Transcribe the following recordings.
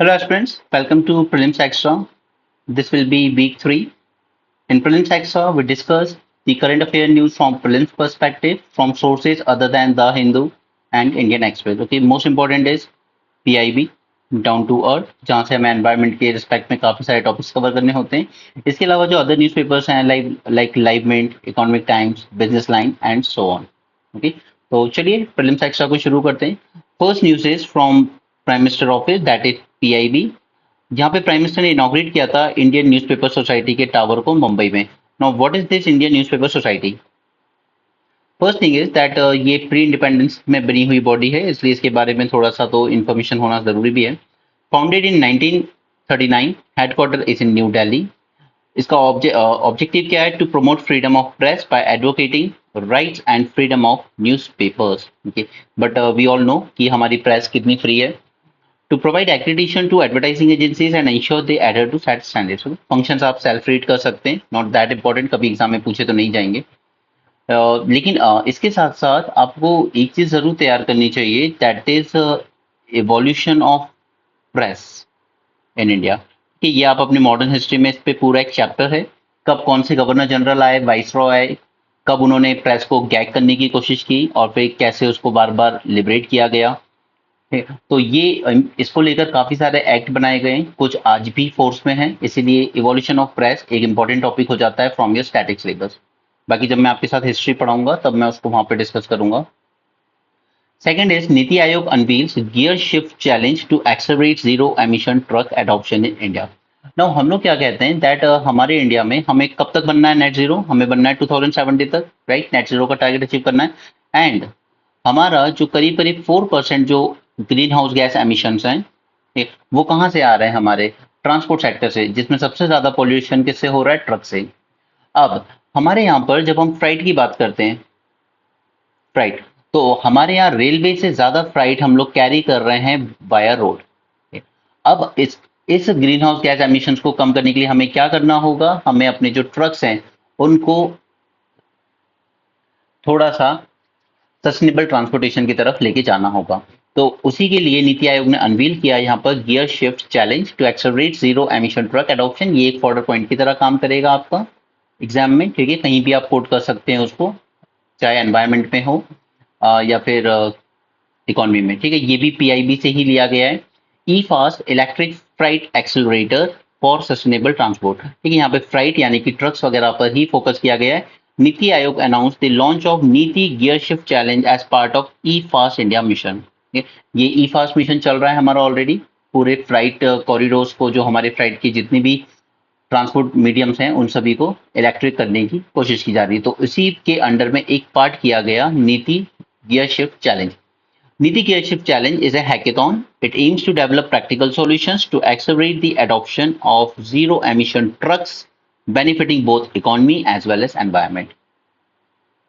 Hello aspirants, welcome to Prelims Extra. This will be week 3. In Prelims Extra, we discuss the current affair news from Prelims perspective from sources other than The Hindu and Indian Express. Okay, most important is PIB, down to earth, जहाँ से हमें environment के respect में काफी सारे topics cover करने होते हैं। इसके अलावा जो अदर न्यूज़पेपर्स हैं like Live Mint, Economic Times, Business Line and so on. Okay, तो चलिए प्रीलिम्स एक्स्ट्रा को शुरू करते हैं। First news is from prime minister office, that is PIB, जहाँ पे प्राइम मिनिस्टर ने इनॉग्रेट किया था इंडियन न्यूज़पेपर सोसाइटी के टावर को मुंबई में। Now what is this Indian newspaper society? First thing is that ये प्री इंडिपेंडेंस में बनी हुई बॉडी है, इसलिए इसके बारे में थोड़ा सा तो इन्फॉर्मेशन होना जरूरी भी है। Founded in 1939, headquarter is in New Delhi. इसका ऑब्जेक्टिव क्या है? To promote freedom of press by advocating rights and freedom of newspapers. Okay, but we all know कि हमारी प्रेस कितनी फ्री है। To provide accreditation to advertising agencies and ensure they adhere to set standards. Functions आप self read कर सकते हैं, not that important, कभी exam में पूछे तो नहीं जाएंगे। लेकिन इसके साथ साथ आपको एक चीज जरूर तैयार करनी चाहिए, that is evolution of press in India. कि ये आप अपनी मॉडर्न हिस्ट्री में इस पे पूरा एक चैप्टर है। कब कौन से गवर्नर जनरल आए, वाइसरॉय आए, कब उन्होंने प्रेस को गैग करने की कोशिश की और फिर कैसे उसको बार बार लिबरेट किया गया है। तो ये इसको लेकर काफी सारे एक्ट बनाए गए हैं, कुछ आज भी फोर्स में हैं, इसीलिए इवोल्यूशन ऑफ प्रेस एक इंपॉर्टेंट टॉपिक हो जाता है फ्रॉम योर स्टैटिक सिलेबस। बाकी जब मैं आपके साथ हिस्ट्री पढ़ाऊंगा तब मैं उसको वहां पे डिस्कस करूंगा। Second is NITI Aayog unveils gear shift challenge to accelerate zero emission truck adoption in India. Now हम लोग क्या कहते हैं दैट हमारे इंडिया में हमें कब तक बनना है नेट जीरो? हमें बनना है 2070 तक, राइट? नेट जीरो का टारगेट अचीव करना है। एंड हमारा जो करीब करीब 4% जो ग्रीन हाउस गैस एमिशंस हैं, वो कहाँ से आ रहे हैं? हमारे ट्रांसपोर्ट सेक्टर से, जिसमें सबसे ज्यादा पोल्यूशन किससे हो रहा है? ट्रक से। अब हमारे यहाँ पर जब हम फ्राइट की बात करते हैं, फ्राइट, तो हमारे यहाँ रेलवे से ज्यादा फ्राइट हम लोग कैरी कर रहे हैं बाया रोड। अब इस ग्रीन हाउस गैस एमिशंस को कम करने के लिए हमें क्या करना होगा? हमें अपने जो ट्रक्स हैं उनको थोड़ा सा सस्टेनेबल ट्रांसपोर्टेशन की तरफ लेके जाना होगा। तो उसी के लिए नीति आयोग ने अनवील किया यहाँ पर gear shift challenge to accelerate zero emission truck adoption. ये एक फॉर्डर पॉइंट की तरह काम करेगा आपका एग्जाम में, ठीक है? कहीं भी आप कोट कर सकते हैं उसको, चाहे एनवायरमेंट में हो या फिर इकोनॉमी में, ठीक है? ये भी पीआईबी से ही लिया गया है। E fast electric freight accelerator for sustainable transport, ठीक है? यहाँ पे फ्राइट यानी कि ट्रक्स वगैरह पर ही फोकस किया गया है। NITI Aayog announce the launch of NITI gear shift challenge as part of E FAST India mission. ये ई फास्ट मिशन चल रहा है हमारा ऑलरेडी, पूरे फ्लाइट कॉरिडोर्स को, जो हमारे फ्लाइट की जितनी भी ट्रांसपोर्ट मीडियम्स हैं उन सभी को इलेक्ट्रिक करने की कोशिश की जा रही है। तो इसी के अंडर में एक पार्ट किया गया नीति gear shift challenge. Niti Gear Shift Challenge is a hackathon. It aims to develop practical solutions to accelerate the adoption of zero emission trucks, benefiting both economy as well as environment.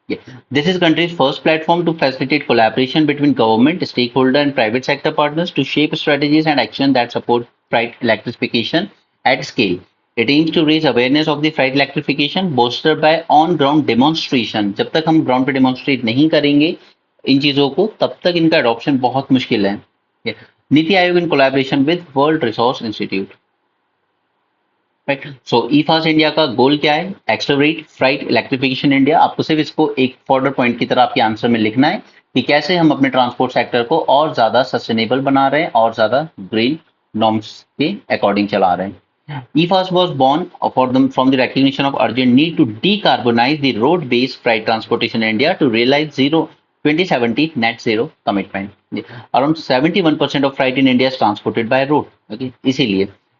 Yeah. This is country's first platform to facilitate collaboration between government, stakeholder, and private sector partners to shape strategies and action that support freight electrification at scale. It aims to raise awareness of the freight electrification, bolstered by on-ground demonstration. जब तक हम ground पे demonstrate नहीं करेंगे इन चीजों को, तब तक इनका adoption बहुत मुश्किल है। नीति आयोग in collaboration with World Resource Institute. Right, so E FAST India का गोल क्या है? Accelerate freight electrification India. आपको सिर्फ इसको एक फॉर्डर पॉइंट की तरह आपके आंसर में लिखना है कि कैसे हम अपने ट्रांसपोर्ट सेक्टर को और ज्यादा सस्टेनेबल बना रहे हैं और ज्यादा ग्रीन नॉर्म्स के अकॉर्डिंग चला रहे हैं। E-Fast was born from the recognition of urgent need to decarbonize the road-based freight transportation in India to realize 2070 net zero commitment. Around 71% of freight in India is transported by road. Okay,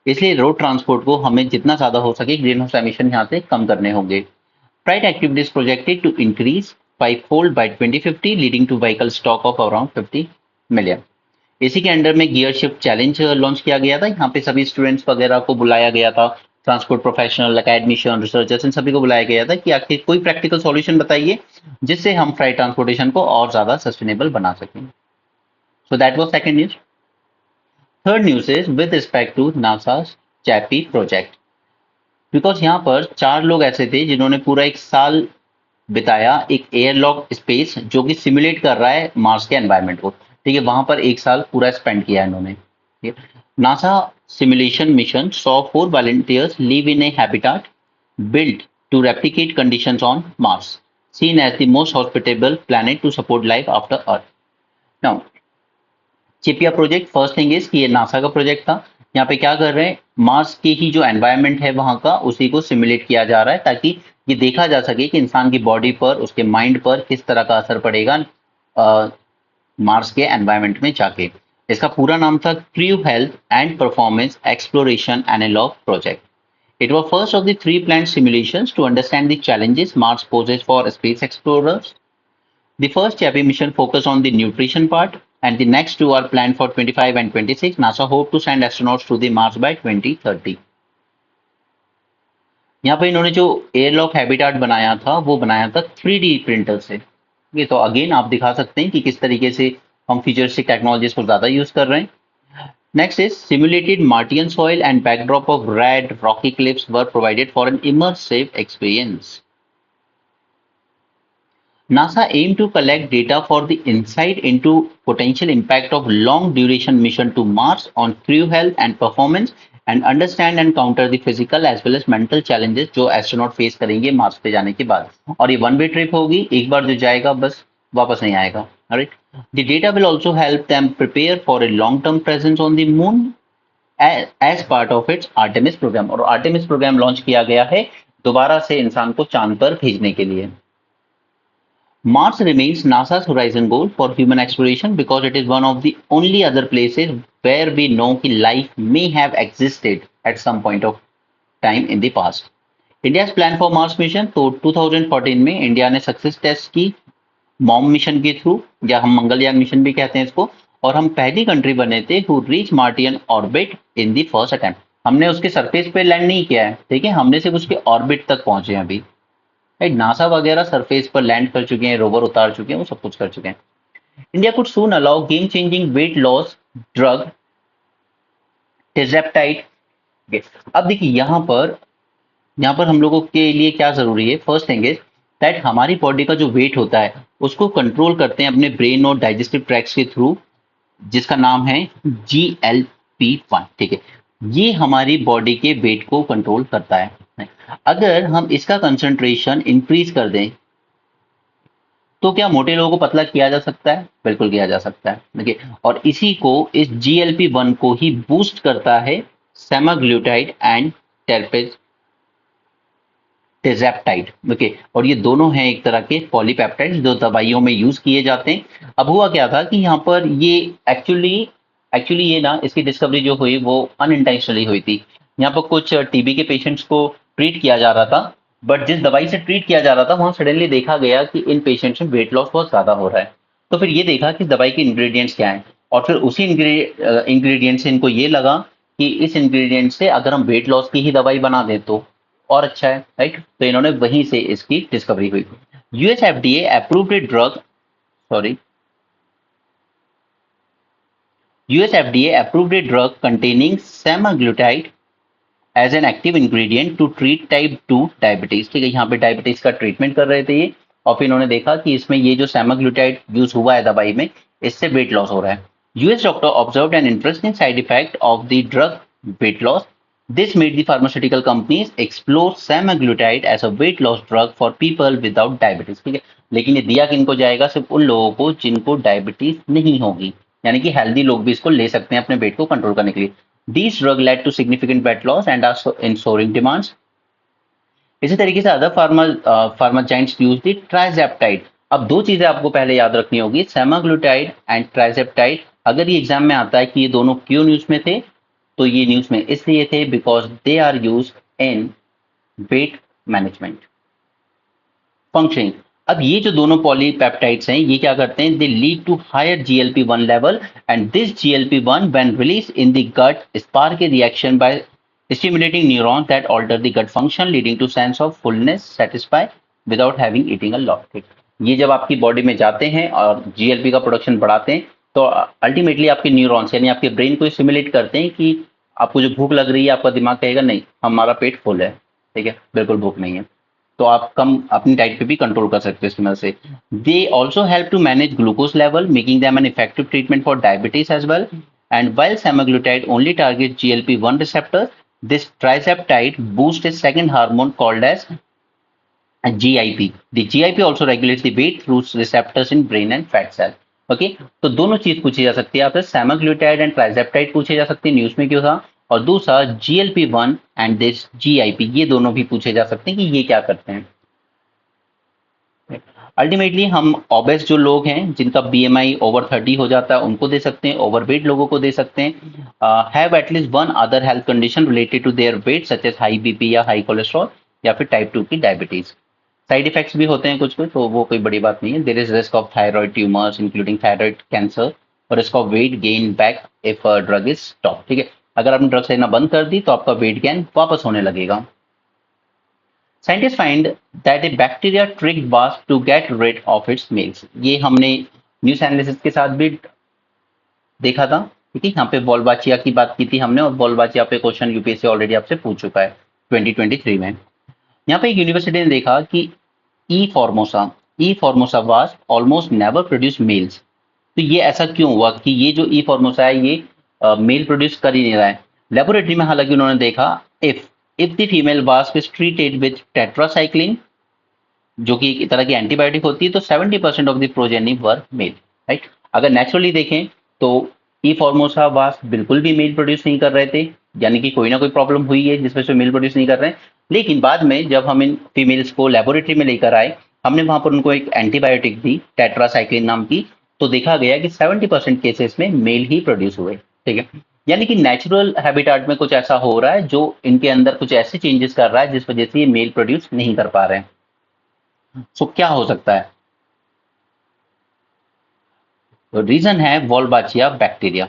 इसलिए road transport को हमें जितना ज्यादा हो सके green house emission यहाँ से कम करने होंगे। Freight activities projected to increase 5-fold by 2050, leading to vehicle stock of around 50 million. इसी के अंडर में गियर शिफ्ट चैलेंज लॉन्च किया गया था। यहाँ पे सभी स्टूडेंट्स वगैरह को बुलाया गया था, ट्रांसपोर्ट प्रोफेशनल, अकेडमिशियन, रिसर्चर्स, इन सभी को बुलाया गया था कि आखिर कोई प्रैक्टिकल सॉल्यूशन बताइए जिससे हम फ्राइट ट्रांसपोर्टेशन को और ज्यादा सस्टेनेबल बना सकें। So that was second news. Third news is with respect to NASA CHAPEA project, because यहाँ पर 4 लोग ऐसे थे जिन्होंने पूरा एक साल बिताया एक एयरलॉक स्पेस जो कि सिमुलेट कर रहा है मार्स के एनवायरनमेंट को, ठीक है? वहां पर एक साल पूरा स्पेंड किया इन्होंने। NASA simulation mission saw 4 volunteers live in a habitat built to replicate conditions on Mars, seen as the most hospitable planet to support life after Earth. Now, चिपिया प्रोजेक्ट फर्स्ट थिंग इज कि ये NASA का project था। यहाँ पे क्या कर रहे हैं, मार्स की ही जो एनवायरनमेंट है वहां का उसी को सिमुलेट किया जा रहा है ताकि ये देखा जा सके कि इंसान की बॉडी पर, उसके माइंड पर किस तरह का असर पड़ेगा मार्स के एनवायरनमेंट में जाके। इसका पूरा नाम था crew health and performance exploration analog project. It was first of the 3 planned simulations to understand the challenges Mars poses for space explorers. The first CHAPI mission focused on the nutrition part, and the next 2 are planned for 25 and 26. NASA hope to send astronauts to the Mars by 2030. यहाँ पे इन्होंने जो airlock habitat बनाया था वो बनाया था 3D printer से। ये तो अगेन आप दिखा सकते हैं कि किस तरीके से हम फ्यूचरिस्टिक टेक्नोलॉजीज को ज्यादा यूज कर रहे हैं। Next is simulated Martian soil and backdrop of red rocky cliffs were provided for an immersive experience. NASA aimed to collect data for the insight into potential impact of long duration mission to Mars on crew health and performance and understand and counter the physical as well as mental challenges जो astronaut face करेंगे Mars पे जाने के बाद। और ये one way trip होगी, एक बार जो जाएगा बस वापस नहीं आएगा। Alright? The data will also help them prepare for a long-term presence on the moon as part of its Artemis program। और Artemis program लॉन्च किया गया है दोबारा से इंसान को चांद पर भेजने के लिए। Mars remains NASA's horizon goal for human exploration because it is one of the only other places where we know that life may have existed at some point of time in the past. India's plan for Mars mission तो 2014 में India ने success test की mom mission के through, या हम Mangalyaan mission भी कहते हैं इसको, और हम पहली कंट्री बने थे who reach Martian orbit in the first attempt. हमने उसके सरफेस पे लैंड नहीं किया है, ठीक है, हमने सिर्फ उसके ऑर्बिट तक पहुंचे हैं अभी। नासा वगैरह सरफेस पर लैंड कर चुके हैं, रोवर उतार चुके हैं, वो सब कुछ कर चुके हैं। India could soon allow game changing weight loss drug tirzepatide. अब देखिए यहाँ पर हम लोगों के लिए क्या जरूरी है। फर्स्ट थिंग इज दैट हमारी बॉडी का जो वेट होता है उसको कंट्रोल करते हैं अपने ब्रेन और डाइजेस्टिव ट्रैक्ट्स के थ्रू, जिसका नाम है GLP-1, ठीक है। ये हमारी बॉडी के वेट को कंट्रोल करता है। अगर हम इसका कंसंट्रेशन इंक्रीज कर दें तो क्या मोटे लोगों को पतला किया जा सकता है? बिल्कुल किया जा सकता है, देखिए। और इसी को, इस GLP-1 को ही बूस्ट करता है सेमाग्लूटाइड एंड टिज़ेप्टाइड, ओके। और ये दोनों हैं एक तरह के पॉलीपेप्टाइड्स जो दवाइयों में यूज किए जाते हैं। अब हुआ क्या था कि यहाँ पर ये एक्चुअली ये ना, इसकी डिस्कवरी जो हुई वो अनइंटेंशनली हुई थी। यहाँ पर कुछ टीबी के पेशेंट्स को ट्रीट किया जा रहा था, बट जिस दवाई से ट्रीट किया जा रहा था वहां सडनली देखा गया कि इन पेशेंट्स में वेट लॉस बहुत ज्यादा हो रहा है। तो फिर ये देखा कि दवाई के इंग्रेडिएंट्स क्या हैं, और फिर उसी इंग्रेडिएंट से इनको ये लगा कि इस इंग्रेडिएंट से अगर हम वेट लॉस की ही दवाई बना दें तो और अच्छा है, राइट। तो इन्होंने वहीं से इसकी डिस्कवरी हुई। US FDA approved a drug, sorry, US FDA approved a drug containing semaglutide as an active ingredient to treat type 2 diabetes, ठीक है। यहाँ पे डायबिटीज का ट्रीटमेंट कर रहे थे ये, और फिर इन्होंने देखा कि इसमें ये जो सेमाग्लूटाइड यूज हुआ है दवाई में, इससे वेट लॉस हो रहा है। US doctor observed an interesting side effect of the drug weight loss. This made the pharmaceutical companies explore semaglutide as a weight loss drug for people without diabetes, ठीक है। लेकिन ये दिया किनको जाएगा? सिर्फ उन लोगों को जिनको डायबिटीज नहीं होगी, यानी कि हेल्दी लोग भी इसको ले सकते हैं अपने वेट को कंट्रोल करने के लिए। These drug led to significant weight loss and are in soaring demands. इसी तरीके से other pharma giants use the tirzepatide. अब दो चीजें आपको पहले याद रखनी होगी, सेमाग्लूटाइड एंड ट्राइजेप्टाइड। अगर ये एग्जाम में आता है कि ये दोनों क्यों न्यूज में थे, तो ये न्यूज में इसलिए थे because they are use in weight management functioning. अब ये जो दोनों पॉलीपेप्टाइड्स हैं ये क्या करते हैं? They lead to higher GLP-1 level, and this GLP-1 when release in the gut spark a reaction by stimulating neurons that alter the gut function leading to sense of fullness satisfy without having eating a lot, ठीक। ये जब आपकी body में जाते हैं और GLP का production बढ़ाते हैं तो अल्टीमेटली आपके न्यूरॉन्स यानी आपके ब्रेन को स्टिमुलेट करते हैं कि आपको जो भूख लग रही है, आपका दिमाग कहेगा नहीं हमारा पेट फुल है, ठीक है, बिल्कुल भूख नहीं है, तो आप कम अपनी डाइट पे भी कंट्रोल कर सकते हैं इस तरह से। They also help to manage glucose level making them an effective treatment for diabetes as well. and while semaglutide only targets GLP-1 receptors, this trizeptide boosts a second hormone called as GIP. The GIP also regulates the weight through receptors in brain and fat cell. Okay, तो दोनों चीज पूछी जा सकती है आपसे, semaglutide and ट्राइजेप्टाइड पूछे जा सकते हैं, न्यूज में क्यों था, और दूसरा GLP-1 एंड दिस GIP, ये दोनों भी पूछे जा सकते हैं कि ये क्या करते हैं। अल्टीमेटली हम ओबेस जो लोग हैं जिनका BMI ओवर 30 हो जाता है उनको दे सकते हैं, ओवरवेट लोगों को दे सकते हैं, have atleast one other health condition related to their weight such as high BP या हाई कोलेस्ट्रॉल या फिर टाइप 2 की डायबिटीज। साइड इफेक्ट्स भी होते हैं कुछ कुछ, तो वो कोई बड़ी बात नहीं है। There is risk of thyroid tumours including thyroid cancer और risk of weight gain back if drug is stop. ठीक है, अगर आपने ड्रग्स लेना बंद कर दी तो आपका वेट गेन वापस होने लगेगा। Scientists find that a bacteria tricked wasp to get rid of its males। ये हमने न्यूज एनालिसिस के साथ भी देखा था। ठीक है, यहाँ पे वॉल्बाचिया की बात की थी हमने, और वॉल्बाचिया पे क्वेश्चन यूपीएससी ऑलरेडी आपसे पूछ चुका है 2023 में। यहाँ पे एक यूनिवर्सिटी ने देखा कि E formosa wasp almost never produce males. तो ये ऐसा क्यों हुआ कि ये जो ई फॉर्मोसा है ये मेल प्रोड्यूस कर ही नहीं रहा है। लेबोरेटरी में हालांकि उन्होंने देखा, if if the female wasp is treated with tetracycline जो कि एक तरह की एंटीबायोटिक होती है, तो 70% of the progeny were male. Right, अगर नेचुरली देखें तो ई फॉर्मोसा वास्प बिल्कुल भी मेल प्रोड्यूस नहीं कर रहे थे, यानी कि कोई ना कोई प्रॉब्लम हुई है जिस वजह से मेल प्रोड्यूस नहीं कर रहे हैं। लेकिन बाद में जब हम इन फीमेल्स को लेबोरेटरी में लेकर आए, हमने वहां पर उनको एक एंटीबायोटिक दी टेट्रासाइक्लिन नाम की, तो देखा गया कि 70% केसेस में मेल ही प्रोड्यूस हुए। ठीक है, यानी कि नेचुरल हैबिटाट में कुछ ऐसा हो रहा है जो इनके अंदर कुछ ऐसे चेंजेस कर रहा है जिस वजह से ये मेल प्रोड्यूस नहीं कर पा रहे हैं। सो क्या हो सकता है, तो रीजन है Wolbachia bacteria.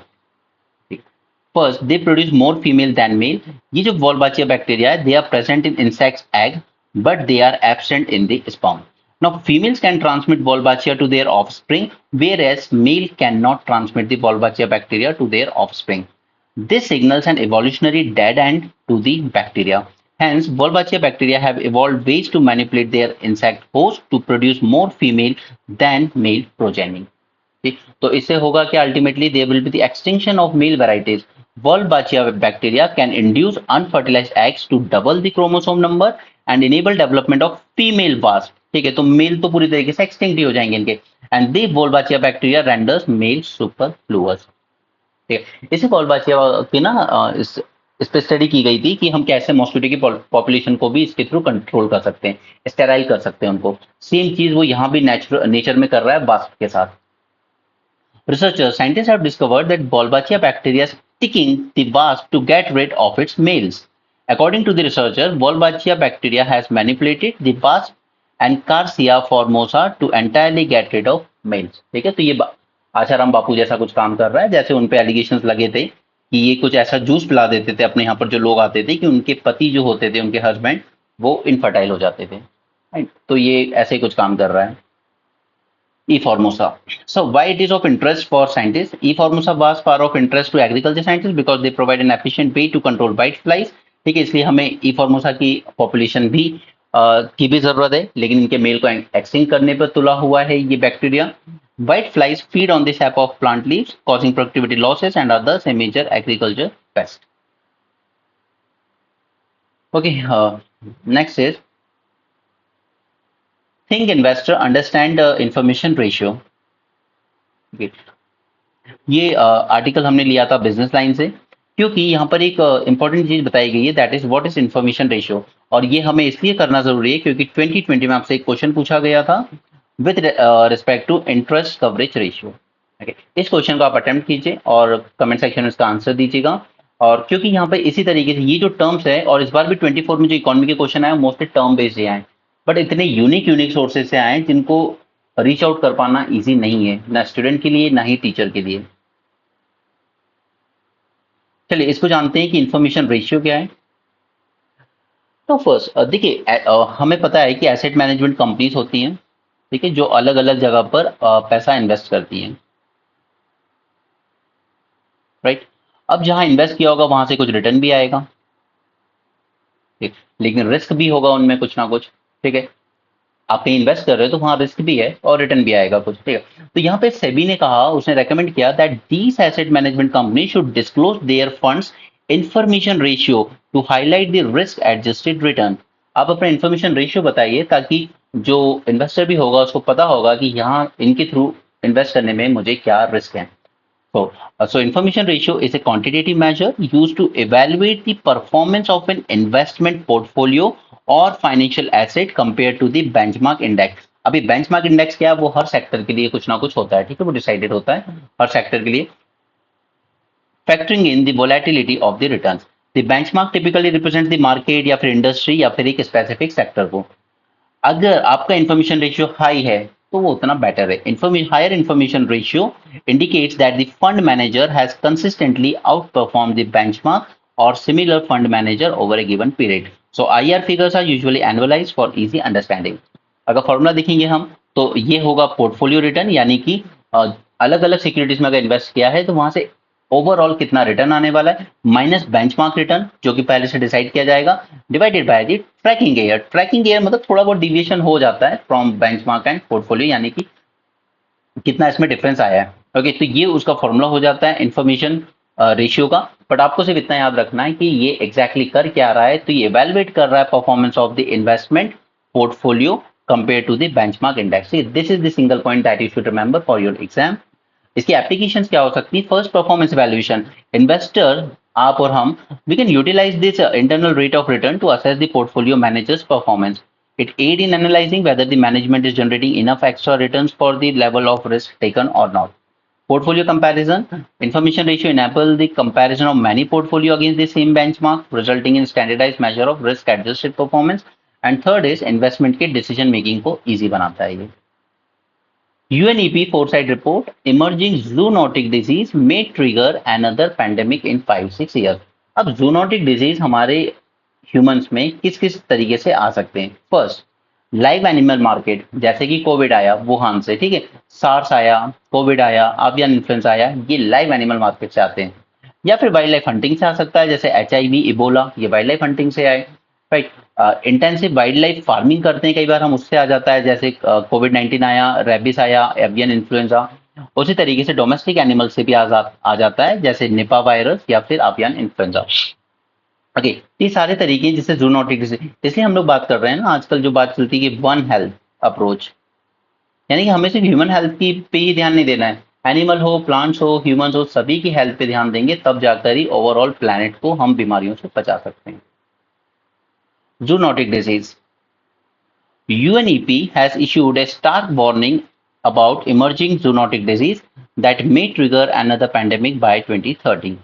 First, they produce more female than male. ये जो वॉल्बाचिया बैक्टीरिया है, they are present in insects egg but they are absent in the sperm. Now, females can transmit Wolbachia to their offspring, whereas male cannot transmit the Wolbachia bacteria to their offspring. This signals an evolutionary dead end to the bacteria. Hence, Wolbachia bacteria have evolved ways to manipulate their insect host to produce more female than male progeny. ठीक, तो इससे होगा कि ultimately there will be the extinction of male varieties. Wolbachia bacteria can induce unfertilized eggs to double the chromosome number and enable development of female wasp। ठीक है, तो mail तो पूरी तरीके से एक्सटिंक्ट ही हो जाएंगे इनके। And the Wolbachia bacteria renders male superfluous। ठीक है, इसी वॉल्बाचिया की ना इस पे स्टडी की गई थी कि हम कैसे मॉस्किटो की पॉपुलेशन को भी इसके थ्रू कंट्रोल कर सकते हैं, स्टेराइल कर सकते हैं उनको। सेम चीज वो यहाँ भी नेचर में कर रहा है वास्प के साथ। Researchers, scientists have discovered that Wolbachia bacteria is sticking the wasp to get rid of its males. According to the researcher, Wolbachia bacteria has manipulated the wasp and Carcia formosa to entirely get rid of males। ठीक है, तो ये आशाराम बापू जैसा कुछ काम कर रहा है, जैसे उन पे एलिगेशंस लगे थे कि ये कुछ ऐसा जूस पिला देते थे अपने यहाँ पर जो लोग आते थे कि उनके पति जो होते थे, उनके हस्बैंड, वो इनफर्टाइल हो जाते थे। राइट, तो ये ऐसे ही कुछ काम कर रहा है। E formosa. So why it is of interest for scientists? E formosa wasps are of interest to agriculture scientists because they provide an efficient way to control white flies। ठीक है, इसलिए हमें E formosa की population भी की भी जरूरत है, लेकिन इनके मेल को एक्सटिंक्ट करने पर तुला हुआ है ये bacteria. White flies feed on the sap of plant leaves, causing productivity losses and others a major agriculture pest। Okay, next is think investor understand information ratio। Okay, ये आर्टिकल हमने लिया था बिजनेस लाइन से, क्योंकि यहाँ पर एक important चीज बताई गई है, that is what is information ratio. और ये हमें इसलिए करना जरूरी है क्योंकि 2020 में आपसे एक क्वेश्चन पूछा गया था with respect to interest coverage ratio. इस क्वेश्चन को आप अटेम्प्ट कीजिए और कमेंट सेक्शन में इसका आंसर दीजिएगा। और क्योंकि यहाँ पे इसी तरीके से ये जो टर्म्स है, और इस बार भी 24 में जो इकोनॉमी के क्वेश्चन आए मोस्टली टर्म बेस्ड आए, बट इतने यूनिक सोर्सेज से आए जिनको रीच आउट कर पाना इजी नहीं है, ना स्टूडेंट के लिए ना ही टीचर के लिए। चलिए इसको जानते हैं कि इंफॉर्मेशन रेशियो क्या है। तो फर्स्ट देखिए, हमें पता है कि एसेट मैनेजमेंट कंपनीज होती हैं, ठीक है, जो अलग अलग जगह पर पैसा इन्वेस्ट करती हैं। राइट, अब जहां इन्वेस्ट किया होगा वहां से कुछ रिटर्न भी आएगा, ठीक, लेकिन रिस्क भी होगा उनमें कुछ ना कुछ। ठीक है, आप कहीं इन्वेस्ट कर रहे हो तो वहां रिस्क भी है और रिटर्न भी आएगा कुछ, ठीक है। तो यहाँ पे सेबी ने कहा, उसने रेकमेंड किया that these asset management company should disclose there funds information ratio two highlight the risk adjusted return. आप अपना इंफॉर्मेशन रेशियो बताइए ताकि जो इन्वेस्टर भी होगा उसको पता होगा कि यहाँ इनके थ्रू इन्वेस्ट करने में मुझे क्या रिस्क है। So information ratio is a quantitative measure used to evaluate the performance of an investment portfolio or financial asset compared to the benchmark index. अभी benchmark index क्या है, वो हर सेक्टर के लिए कुछ ना कुछ होता है, ठीक है, वो डिसाइडेड होता है हर सेक्टर के लिए, factoring in the volatility of the returns. The benchmark typically represents the market या फिर इंडस्ट्री या फिर एक स्पेसिफिक सेक्टर को। अगर आपका इंफॉर्मेशन रेशियो हाई है तो वो उतना बेटर है। Higher information ratio indicates that the fund manager has consistently outperformed the benchmark or similar fund manager over a given period. So IR figures are usually annualized for easy understanding. अगर formula देखेंगे हम तो ये होगा portfolio return, यानी कि अलग अलग सिक्योरिटीज में अगर इन्वेस्ट किया है तो वहां से ओवरऑल कितना रिटर्न आने वाला है, माइनस बेंचमार्क रिटर्न जो कि पहले से डिसाइड किया जाएगा, divided by the tracking year. Tracking year मतलब थोड़ा बहुत डिविएशन हो जाता है फ्रॉम बेंचमार्क एंड पोर्टफोलियो, यानी कि कितना इसमें डिफरेंस आया है। ओके, तो ये उसका फॉर्मूला हो जाता है इंफॉर्मेशन रेशियो का। बट आपको सिर्फ इतना याद रखना है कि ये एग्जैक्टली कर क्या रहा है, तो ये इवेलुएट कर रहा है performance of the investment portfolio compare to the benchmark index. This is the single point that you should remember for your exam. इसकी एप्लीकेशन क्या हो सकती है? First, performance valuation. इन्वेस्टर, आप और हम, we can utilise this internal rate of return to assess the portfolio managers performance. It aid in analyzing whether the management is generating enough extra returns for the level of risk taken or not. Portfolio comparison. Information ratio enable the comparison of many portfolio against the same benchmark, resulting in standardized measure of risk adjusted performance. And third is investment के decision making को easy बनाता है ये। UNEP foresight report, emerging zoonotic disease may trigger another pandemic in 5-6 years. अब zoonotic disease हमारे humans में किस किस तरीके से आ सकते हैं? फर्स्ट, लाइव एनिमल मार्केट, जैसे कि कोविड आया वुहान से, ठीक है, सार्स आया, कोविड आया, avian इन्फ्लुएंजा आया, ये लाइव एनिमल मार्केट से आते हैं। या फिर वाइल्ड लाइफ हंटिंग से आ सकता है, जैसे HIV, इबोला, ये वाइल्ड लाइफ हंटिंग से आए। Right, intensive wild life farming करते हैं कई बार हम, उससे आ जाता है, जैसे कोविड-19 आया, रेबिस आया, एवियन इन्फ्लुएंजा। उसी तरीके से डोमेस्टिक एनिमल से भी आ जाता है, जैसे निपा वायरस या फिर avian इन्फ्लुएंजा। ओके, ये सारे तरीके हैं जिससे जूनोटिक डिजीज, इसलिए हम लोग बात कर रहे हैं ना आजकल जो बात चलती है कि वन हेल्थ अप्रोच, यानी कि हमें सिर्फ ह्यूमन हेल्थ की पे ही ध्यान नहीं देना है, एनिमल हो, प्लांट्स हो, ह्यूमंस हो, सभी की हेल्थ पे ध्यान देंगे, तब जाकर ही ओवरऑल प्लैनेट को हम बीमारियों से बचा सकते हैं। Zoonotic disease. UNEP has issued a stark warning about emerging zoonotic disease that may trigger another pandemic by 2030.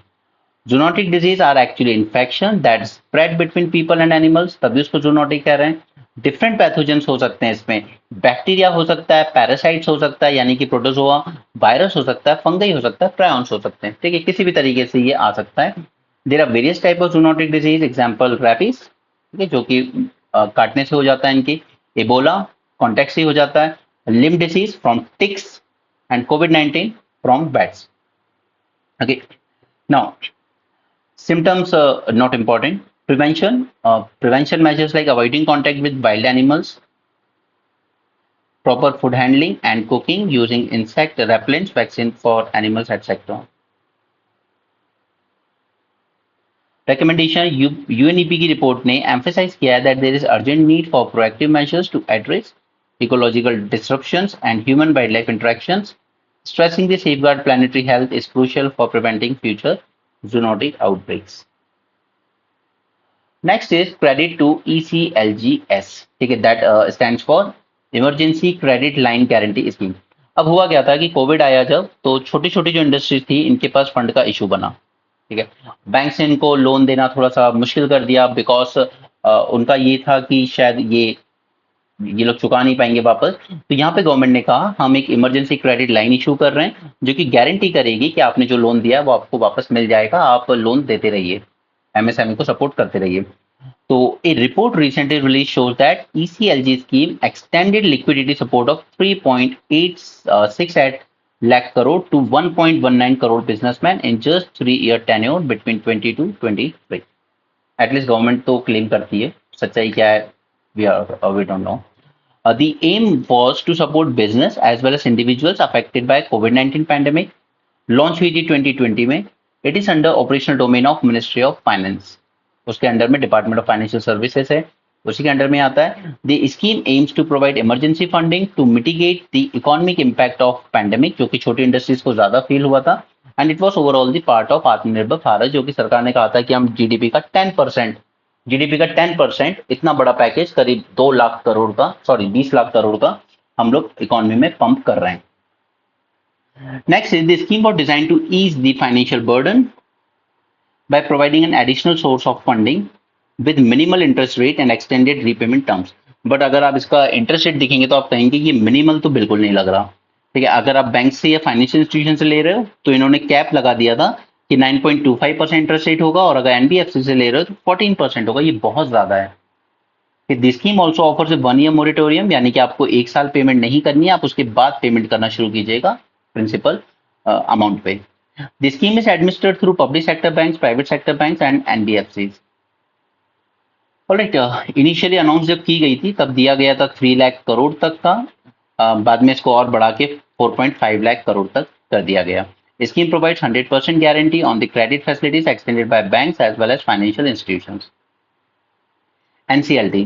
Zoonotic disease are actually infection that spread between people and animals, तभी उसको zoonotic कह रहे हैं। डिफरेंट पैथोजेंस हो सकते हैं इसमें, bacteria हो सकता है, पैरासाइट्स हो सकता है यानी कि प्रोटोजोआ, वायरस हो सकता है, फंगई हो सकता है, प्रायॉन्स हो सकते हैं, ठीक है, किसी भी तरीके से ये आ सकता है। There are various type of zoonotic disease, example rabies, ठीक है, जो कि काटने से हो जाता है इनकी, एबोला कॉन्टेक्ट से हो जाता है, lymph disease from ticks, and कोविड-19 from bats. Okay, now symptoms not important. Prevention measures like avoiding contact with wild animals, proper food handling and cooking, using insect repellents, vaccine for animals, etc. Recommendation, UNEP की report ने emphasize किया है that there is urgent need for proactive measures to address ecological disruptions and human wildlife interactions. Stressing the safeguard planetary health is crucial for preventing future zoonotic outbreaks. Next is credit to ECLGS, ठीक है, that stands for emergency credit line guarantee scheme. अब हुआ क्या था कि Covid आया जब, तो छोटी छोटी जो इंडस्ट्रीज थी इनके पास फंड का इशू बना, ठीक है, बैंक से इनको लोन देना थोड़ा सा मुश्किल कर दिया, बिकॉज उनका ये था कि शायद ये लोग चुका नहीं पाएंगे वापस। तो यहाँ पे गवर्नमेंट ने कहा हम एक इमरजेंसी क्रेडिट लाइन इशू कर रहे हैं जो कि गारंटी करेगी कि आपने जो लोन दिया है वो आपको वापस मिल जाएगा, आप लोन देते रहिए, MSME को सपोर्ट करते रहिए। तो a report recently released shows that ECLG scheme extended liquidity support of 3.86 lakh crore to 1.19 crore businessmen in just 3-year tenure between 20 to 23. At least government तो claim करती है, सच्चाई क्या है we don't know. The aim was to support business as well as individuals affected by COVID-19 pandemic. Launch हुई थी 2020 में. It is under operational domain of ministry of finance. उसके अंडर में डिपार्टमेंट ऑफ फाइनेंशियल सर्विसेज है, उसी के under में आता है. The scheme aims to provide emergency funding to mitigate the economic impact of pandemic, जो कि छोटी इंडस्ट्रीज को ज्यादा फील हुआ था. And it was overall the part of Aatmanirbhar Bharat, जो कि सरकार ने कहा था कि हम जीडीपी का 10% इतना बड़ा पैकेज करीब 2 लाख करोड़ का, सॉरी 20 लाख करोड़ का हम लोग इकोनॉमी में पंप कर रहे हैं. Next is the scheme was designed to ease the financial burden by providing an additional source of funding with minimal interest rate and extended repayment terms. But अगर आप इसका इंटरेस्ट रेट देखेंगे तो आप कहेंगे कि मिनिमल तो बिल्कुल नहीं लग रहा. ठीक है, अगर आप बैंक से या फाइनेंशियल इंस्टीट्यूशन से ले रहे हो तो इन्होंने कैप लगा दिया था कि 9.25% इंटरेस्ट रेट होगा, और अगर एनबीएफसी से ले रहे हो तो 14% होगा. ये बहुत ज्यादा है. This scheme also offers A 1 year moratorium, यानी कि आपको 1 साल पेमेंट नहीं करनी है, आप उसके बाद पेमेंट करना शुरू कीजिएगा प्रिंसिपल अमाउंट पे. The scheme is administered through public sector banks, private sector banks and NBFCs. Alright, initially announce जब की गई थी तब दिया गया था 3 लाख करोड़ तक का. बाद में इसको और बढ़ा के 4.5 लाख करोड़ तक कर दिया गया. Scheme provides 100% guarantee on the credit facilities extended by banks as well as financial institutions. NCLT.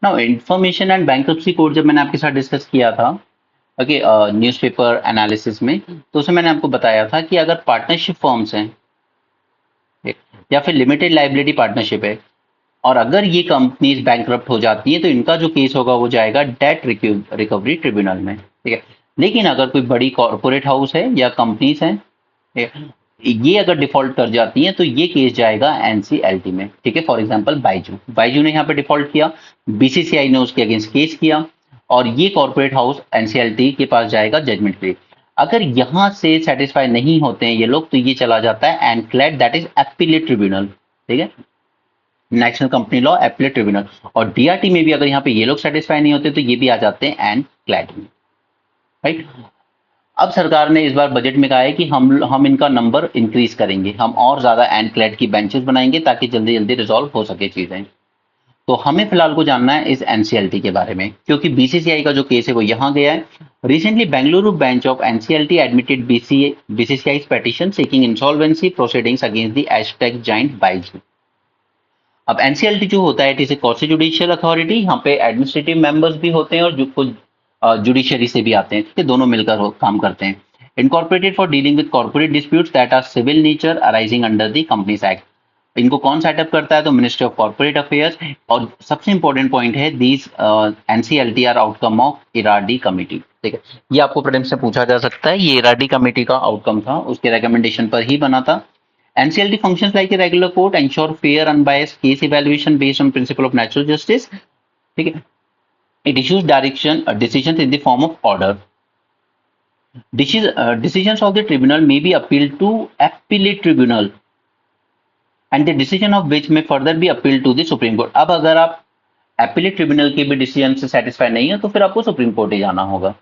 Now information and bankruptcy code जब मैंने आपके साथ डिस्कस किया था ओके न्यूज़पेपर एनालिसिस में, तो उसमें मैंने आपको बताया था कि अगर पार्टनरशिप फर्म्स हैं या फिर लिमिटेड लाइबिलिटी पार्टनरशिप है और अगर ये कंपनीज बैंकरप्ट हो जाती हैं तो इनका जो केस होगा वो जाएगा डेट रिकवरी ट्रिब्यूनल में. ठीक है, लेकिन अगर कोई बड़ी कॉर्पोरेट हाउस है या कंपनीज हैं ये अगर डिफॉल्ट कर जाती हैं तो ये केस जाएगा एनसीएलटी में. ठीक है, फॉर एग्जांपल बाइजू ने यहाँ पे डिफॉल्ट किया, बीसीसीआई ने उसके अगेंस्ट केस किया और ये कॉर्पोरेट हाउस एनसीएलटी के पास जाएगा जजमेंट के लिए. अगर यहां से सेटिस्फाई नहीं होते हैं ये लोग तो ये चला जाता है एनक्लेट, दैट इज एपीलेट ट्रिब्यूनल. ठीक है, national company law appellate tribunal. और डीआरटी में भी अगर यहाँ पे ये लोग सेटिस्फाई नहीं होते तो ये भी आ जाते हैं एनक्लेट में. राइट, अब सरकार ने इस बार बजट में कहा है कि हम इनका नंबर इंक्रीज करेंगे, हम और ज्यादा एनक्लेट की बेंचेस बनाएंगे ताकि जल्दी जल्दी रिजॉल्व हो सके चीजें. तो हमें फिलहाल को जानना है इस एनसीएलटी के बारे में, क्योंकि बीसीसीआई का जो केस है वो यहाँ गया है. Recently Bengaluru bench of NCLT admitted BCCI petition seeking insolvency proceedings against the एस्टेक जाइंट बाइजू. अब एनसीएलटी जो होता है it is a quasi judicial authority. यहाँ पे एडमिनिस्ट्रेटिव मेंबर्स भी होते हैं और जो कुछ जुडिशरी से भी आते हैं. ठीक है, दोनों मिलकर काम करते हैं. Incorporated for dealing with corporate disputes that are civil nature arising under the companies act. इनको कौन सेटअप करता है तो मिनिस्ट्री ऑफ कॉर्पोरेट अफेयर्स. और सबसे इंपॉर्टेंट पॉइंट है these NCLT are outcome of Eradi committee. ठीक है, ये आपको प्रीलिम्स से पूछा जा सकता है. ये इराडी कमेटी का आउटकम था, उसके रिकमेंडेशन पर ही बना था. NCLT functions like a regular court, ensure fair, unbiased case evaluation based on principle of natural justice. ठीक है, it issues decisions in the form of order. Decisions of the tribunal may be appealed to appellate tribunal, and the decision of which may further be appealed to the Supreme Court. अब अगर आप appellate tribunal के भी decision से satisfy नहीं है तो फिर आपको Supreme Court ही जाना होगा.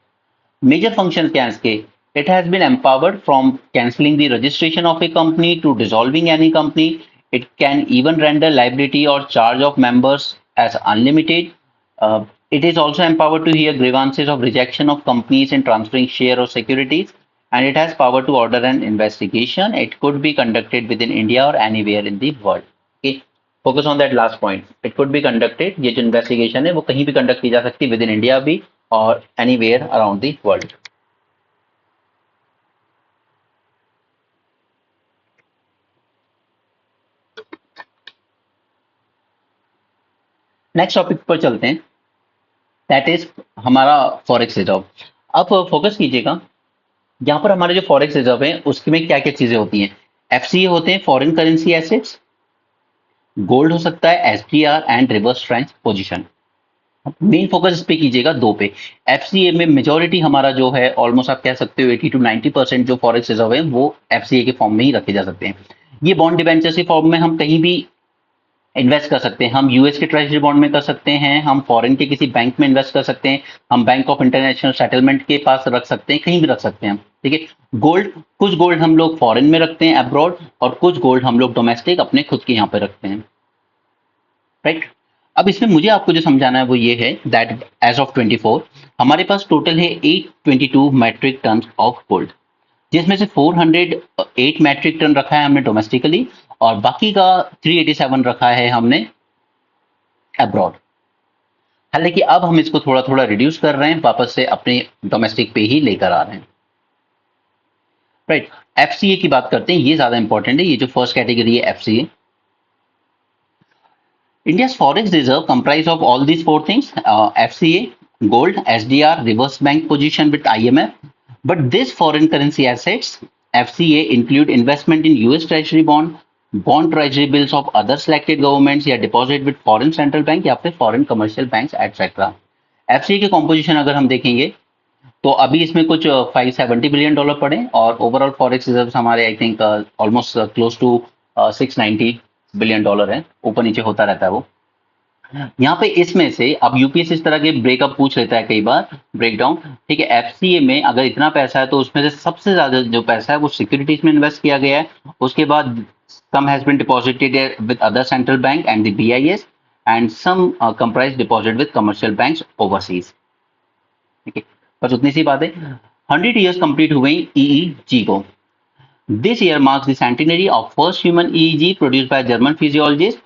Major functions क्या है इसके? It has been empowered from cancelling the registration of a company to dissolving any company. It can even render liability or charge of members as unlimited. It is also empowered to hear grievances of rejection of companies in transferring share or securities. And it has power to order an investigation. It could be conducted within India or anywhere in the world. Okay. Focus on that last point. It could be conducted. ये जो investigation है वो कहीं भी conduct की जा सकती है within India भी और anywhere around the world. Next topic पर चलते हैं, दैट इज हमारा फॉरेक्स रिजर्व. अब फोकस कीजिएगा, यहाँ पर हमारे जो फॉरेक्स रिजर्व है उसमें क्या क्या चीजें होती हैं. एफसीए होते हैं, फॉरेन करेंसी एसेट्स. गोल्ड हो सकता है, SDR and reverse trench position. Main focus इस पे कीजिएगा दो पे. एफसीए में मेजोरिटी हमारा जो है ऑलमोस्ट आप कह सकते हो 80 to 90% जो फॉरेक्स रिजर्व है वो एफसीए के फॉर्म में ही रखे जा सकते हैं. ये बॉन्ड डिबेंचर के फॉर्म में हम कहीं भी इन्वेस्ट कर सकते हैं. हम यूएस के ट्रेजरी बॉन्ड में कर सकते हैं, हम फॉरेन के किसी बैंक में इन्वेस्ट कर सकते हैं, हम बैंक ऑफ इंटरनेशनल सेटलमेंट के पास रख सकते हैं, कहीं भी रख सकते हैं. ठीक है, गोल्ड, कुछ गोल्ड हम लोग फॉरेन में रखते हैं अब्रॉड और कुछ गोल्ड हम लोग डोमेस्टिक अपने खुद के यहाँ पे रखते हैं. राइट, अब इसमें मुझे आपको जो समझाना है वो ये है दैट एज ऑफ 24 हमारे पास टोटल है 822 मैट्रिक टन ऑफ गोल्ड, जिसमें से 408 मैट्रिक टन रखा है हमने डोमेस्टिकली और बाकी का 387 रखा है हमने अब्रॉड। हालांकि अब हम इसको थोड़ा थोड़ा रिड्यूस कर रहे हैं, वापस से अपने डोमेस्टिक पे ही लेकर आ रहे हैं। राइट, एफसीए की बात करते हैं, ये ज्यादा इंपॉर्टेंट है। ये जो फर्स्ट कैटेगरी है FCA, India's forex reserve comprise of all these four things: FCA, gold, SDR, reverse bank position with IMF. But this foreign currency assets, FCA, include investment in US Treasury bond treasury bills of other selected governments या deposit with foreign central bank या फिर foreign commercial banks etc. FCA के composition अगर हम देखेंगे तो अभी इसमें कुछ $570 बिलियन पड़े और ओवरऑल फॉरेक्स रिजर्व हमारे I think almost close to $690 billion है, ऊपर नीचे होता रहता है वो। यहाँ पे इसमें से अब यूपीएससी इस तरह के ब्रेकअप पूछ लेता है कई बार, ब्रेकडाउन। ठीक है, एफसीए में अगर इतना पैसा है तो उसमें से सबसे ज्यादा जो पैसा है वो सिक्योरिटीज में इन्वेस्ट किया गया है। उसके बाद some has been deposited with other central bank and the BIS and some comprise deposit with commercial banks overseas. ठीक है, बस उतनी सी बात है। 100 ईयर्स कंप्लीट हुए ईईजी को। This year marks the centenary of first human EEG produced by German physiologist.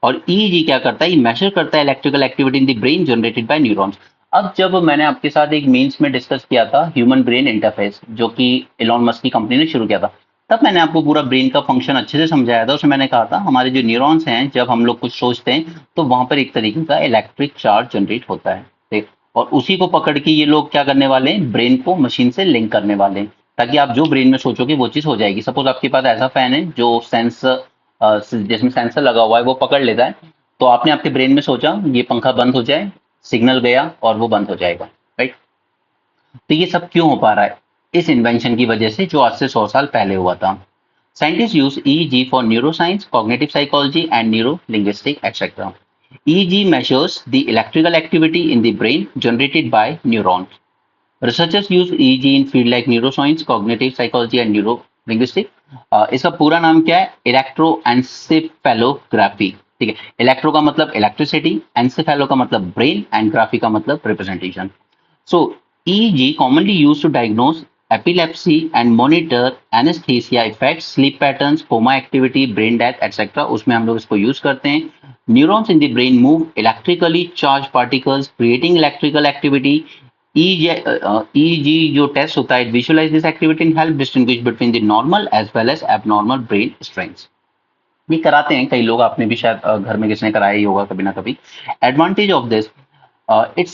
और ईईजी क्या करता है, ये मेजर करता है electrical activity in the brain generated by neurons. अब जब मैंने आपके साथ एक मेंस में डिस्कस किया था ह्यूमन ब्रेन इंटरफेस, जो कि एलॉन मस्क की कंपनी ने शुरू किया था, तब मैंने आपको पूरा ब्रेन का फंक्शन अच्छे से समझाया था। उसमें मैंने कहा था हमारे जो न्यूरॉन्स हैं, जब हम लोग कुछ सोचते हैं तो वहां पर एक तरीके का इलेक्ट्रिक चार्ज जनरेट होता है। ठीक? और उसी को पकड़ के ये लोग क्या करने वाले हैं, ब्रेन को मशीन से लिंक करने वाले हैं, ताकि आप जो ब्रेन में सोचोगे वो चीज हो जाएगी। सपोज आपके पास ऐसा फैन है जो जिसमें सेंसर लगा हुआ है, वो पकड़ लेता है। तो आपने आपके ब्रेन में सोचा ये पंखा बंद हो जाए, सिग्नल गया और वो बंद हो जाएगा। राइट, तो ये सब क्यों हो पा रहा है, इस इन्वेंशन की वजह से जो आज से 100 साल पहले हुआ था। Scientist use EEG for neuroscience, cognitive psychology and neuro linguistic etcetera. EEG measures the electrical activity in the brain generated by neurons. Researchers use EEG in field like neuroscience, cognitive psychology and neuro linguistic. इसका पूरा नाम क्या है, इलेक्ट्रोएंसेफेलोग्राफी। ठीक है, electro का मतलब electricity, एंसेफेलो का मतलब ब्रेन एंड ग्राफी का मतलब representation. So EEG commonly used to diagnose epilepsy and monitor anesthesia effects, sleep patterns, coma activity, brain death etc. उसमें हम लोग इसको यूज करते हैं। Neurons in the brain move electrically charged particles, creating electrical activity. EEG जो test होता है, visualise this activity and help distinguish between the normal as well as abnormal brain strengths. ये कराते हैं कई लोग, आपने भी शायद घर में किसने कराया ही होगा कभी ना कभी। Advantage of this, its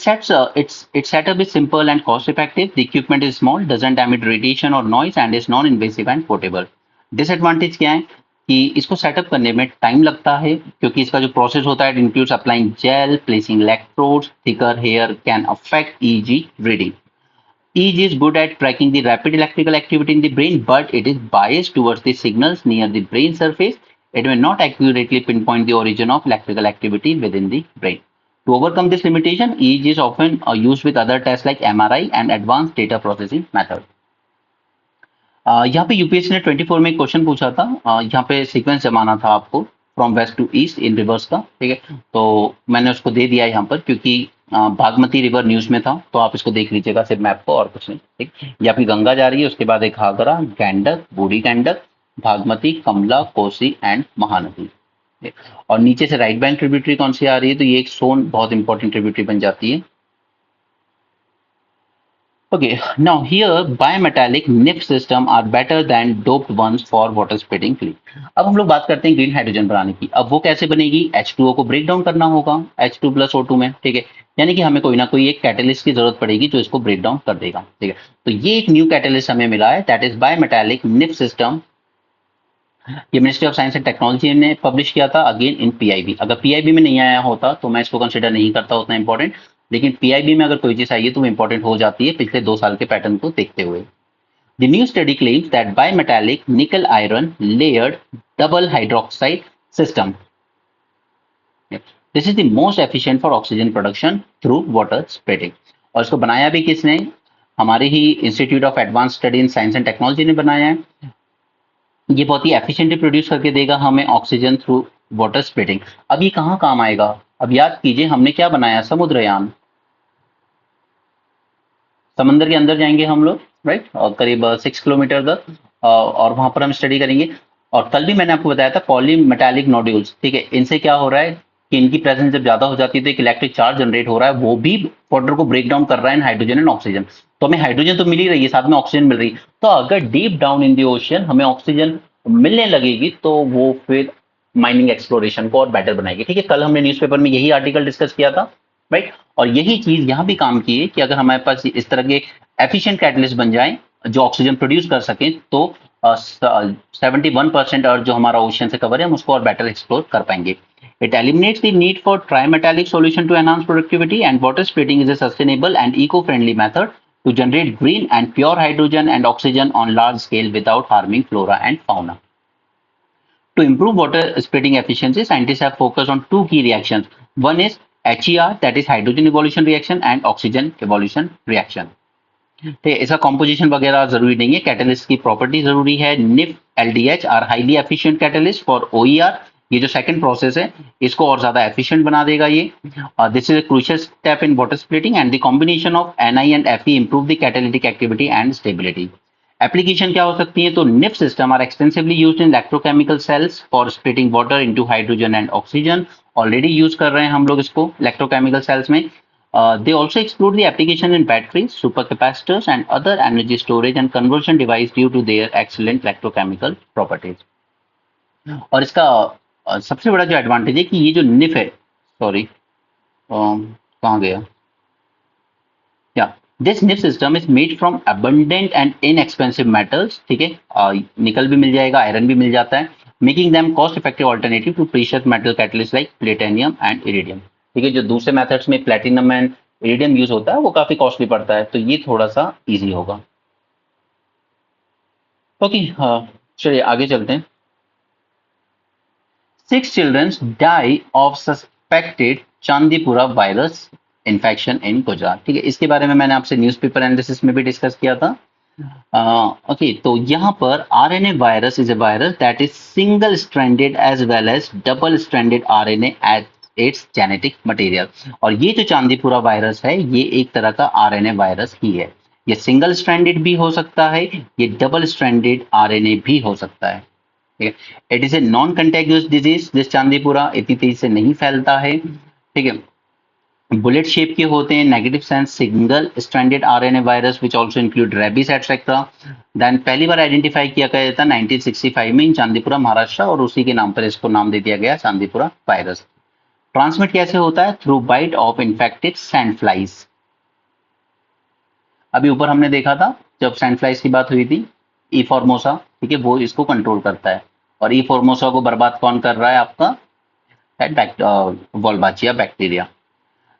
setup is simple and cost effective. The equipment is small, doesn't emit radiation or noise and is non-invasive and portable. Disadvantage क्या है कि इसको सेटअप करने में टाइम लगता है, क्योंकि इसका जो प्रोसेस होता है, includes applying gel, placing electrodes, thicker hair can affect EEG reading. EEG is good at tracking the rapid electrical activity in the brain, but it is biased towards the signals near the brain surface. It may not accurately pinpoint the origin of electrical activity within the brain. To overcome this limitation, EEG is often used with other tests like MRI and advanced data processing method. यहाँ पे UPSC ने 24 में question पूछा था, यहाँ पे sequence जमाना था आपको from west to east in reverse का। ठीक है, तो मैंने उसको दे दिया यहाँ पर, क्योंकि बागमती रिवर न्यूज में था, तो आप इसको देख लीजिएगा सिर्फ मैप को और कुछ नहीं। ठीक, ये आपकी गंगा जा रही है, उसके बाद एक घाघरा, गंडक, बूढ़ी गंडक, भागमती, कमला, कोसी एंड महानदी। और नीचे से राइट बैंक ट्रिब्यूटरी कौन सी आ रही है, तो ये एक सोन बहुत इंपॉर्टेंट ट्रिब्यूटरी बन जाती है। Okay, now here bimetallic NIF system are better than doped ones for water splitting fluid. अब हम लोग बात करते हैं ग्रीन हाइड्रोजन बनाने की। अब वो कैसे बनेगी, H2O को ब्रेक डाउन करना होगा H2 प्लस O2 में। ठीक है, यानी कि हमें कोई ना कोई एक कैटलिस्ट की जरूरत पड़ेगी जो इसको ब्रेक डाउन कर देगा। ठीक है, तो ये एक न्यू कैटलिस्ट हमें मिला है, दैट इज बायमेटालिक निफ सिस्टम। ये ministry of science and technology ने पब्लिश किया था, अगेन इन पीआईबी। अगर पीआईबी में नहीं आया होता तो मैं इसको कंसिडर नहीं करता उतना इंपॉर्टेंट, लेकिन पीआईबी में अगर कोई चीज आई है तो वो इंपॉर्टेंट हो जाती है पिछले 2 साल के पैटर्न को देखते हुए। The new study claims that bimetallic nickel iron layered double hydroxide system, this is the most efficient for oxygen production through water spreading. और इसको बनाया भी किसने, हमारे ही institute of advance study in science and technology ने बनाया है। ये बहुत ही एफिशिएंटली प्रोड्यूस करके देगा हमें ऑक्सीजन थ्रू वाटर स्प्रेडिंग। अब ये कहाँ काम आएगा, अब याद कीजिए हमने क्या बनाया, समुद्रयान, समंदर के अंदर जाएंगे हम लोग, राइट, और करीब 6 किलोमीटर तक, और वहां पर हम स्टडी करेंगे। और कल भी मैंने आपको बताया था पॉली मेटालिक नोड्यूल्स, ठीक है, इनसे क्या हो रहा है कि इनकी प्रेजेंस जब ज्यादा हो जाती है तो एक इलेक्ट्रिक चार्ज जनरेट हो रहा है, वो भी वाटर को ब्रेक डाउन कर रहा है इन हाइड्रोजन एंड ऑक्सीजन। तो हमें हाइड्रोजन तो मिल ही रही है, साथ में ऑक्सीजन मिल रही है, तो अगर deep down in the ocean हमें ऑक्सीजन मिलने लगेगी तो वो फिर माइनिंग एक्सप्लोरेशन को और बेटर बनाएगी। ठीक है, कल हमने न्यूज़पेपर में यही आर्टिकल डिस्कस किया था, राइट। और यही चीज यहाँ भी काम की है कि अगर हमारे पास इस तरह के एफिशिएंट कैटलिस्ट बन जाए जो ऑक्सीजन प्रोड्यूस कर सकें, तो 71% और जो हमारा ओशन से कवर है हम उसको और बेटर एक्सप्लोर कर पाएंगे। It eliminates the need for trimetallic solution to enhance productivity, and water splitting is a sustainable and eco-friendly method to generate green and pure hydrogen and oxygen on large scale without harming flora and fauna. To improve water splitting efficiency, scientists have focused on two key reactions. One is HER, that is hydrogen evolution reaction, and oxygen evolution reaction. ठीक है, इसका composition वगैरह जरूरी नहीं है, catalyst की property जरूरी है। NiFe LDH are highly efficient catalyst for OER, ये जो सेकंड प्रोसेस है इसको और ज्यादा एफिशिएंट बना देगा ये। This is a crucial step in water splitting, and the combination of NI and FE improve the catalytic activity and stability. Application क्या हो सकती है, तो NiFe systems are extensively used in electrochemical cells for splitting water into hydrogen and oxygen. Already use कर रहे हैं हम लोग इसको इलेक्ट्रोकेमिकल सेल्स में। They also explore the application in batteries, supercapacitors, and other energy storage and conversion device due to their excellent electrochemical properties. और इसका सबसे बड़ा जो एडवांटेज है कि ये जो निफ है, सॉरी कहाँ गया, या this nif system is made from abundant and inexpensive metals. ठीक है, निकल भी मिल जाएगा, आयरन भी मिल जाता है, making them cost effective alternative to precious metal catalyst like platinum and iridium. ठीक है, जो दूसरे मेथड्स में प्लेटिनम एंड इरिडियम यूज होता है वो काफी कॉस्टली पड़ता है, तो ये थोड़ा सा इजी होगा। ओके, चलिए आगे चलते हैं। 6 children die of suspected Chandipura virus infection in Gujarat. ठीक है, इसके बारे में मैंने आपसे न्यूज़पेपर एनालिसिस में भी डिस्कस किया था। ओके, तो यहाँ पर RNA virus is a virus that is single stranded as well as double stranded RNA as its genetic material. और ये जो चांदीपुरा वायरस है ये एक तरह का आरएनए वायरस ही है। ये सिंगल स्ट्रैंडेड भी हो सकता है, ये डबल स्ट्रैंडेड आरएनए भी हो सकता है। It is a non contagious disease, this Chandipura इतनी तेजी से नहीं फैलता है। ठीक है, बुलेट शेप के होते हैं, negative sense single stranded RNA virus which also include rabies etcetera. Then पहली बार आइडेंटिफाई किया गया था 1965 में इन चांदीपुरा महाराष्ट्र, और उसी के नाम पर इसको नाम दे दिया गया चांदीपुरा वायरस। ट्रांसमिट कैसे होता है, through bite of infected sand flies. अभी ऊपर हमने देखा था जब सैंड फ्लाइज की बात हुई थी, ई फॉर्मोसा, ठीक है, वो इसको कंट्रोल करता है। और ई फॉर्मोसा को बर्बाद कौन कर रहा है, आपका वॉल्बाचिया bacteria.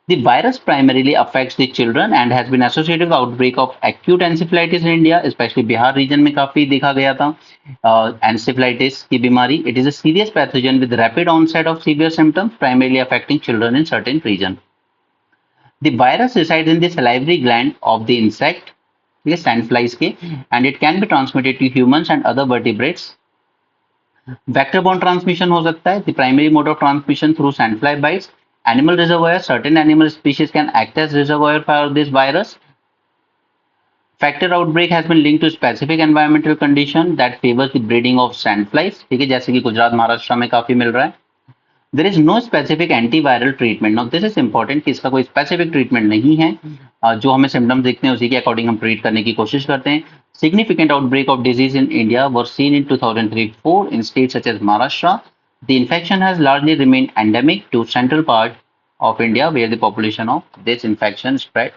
The virus primarily affects the children and has been associated with outbreak of acute encephalitis in India, especially Bihar region में काफी देखा गया था encephalitis की बीमारी। It is a serious pathogen with rapid onset of severe symptoms, primarily affecting children in certain region. The virus resides in the salivary gland of the insect, ठीक है, sandflies के, and it can be transmitted to humans and other vertebrates. Vector borne transmission हो सकता है, the primary mode of transmission through sandfly bites. Animal reservoir, certain animal species can act as reservoir for this virus. Factor outbreak has been linked to specific environmental condition that favors the breeding of sandflies, ठीक है, जैसे कि गुजरात महाराष्ट्र में काफी मिल रहा है। There is no specific antiviral treatment. Now this is important कि इसका कोई specific treatment नहीं है, जो हमें symptoms दिखते हैं उसी के according हम treat करने की कोशिश करते हैं। Significant outbreak of disease in India were seen in 2003-4 in states such as Maharashtra. The infection has largely remained endemic to central part of India where the population of this infection spread.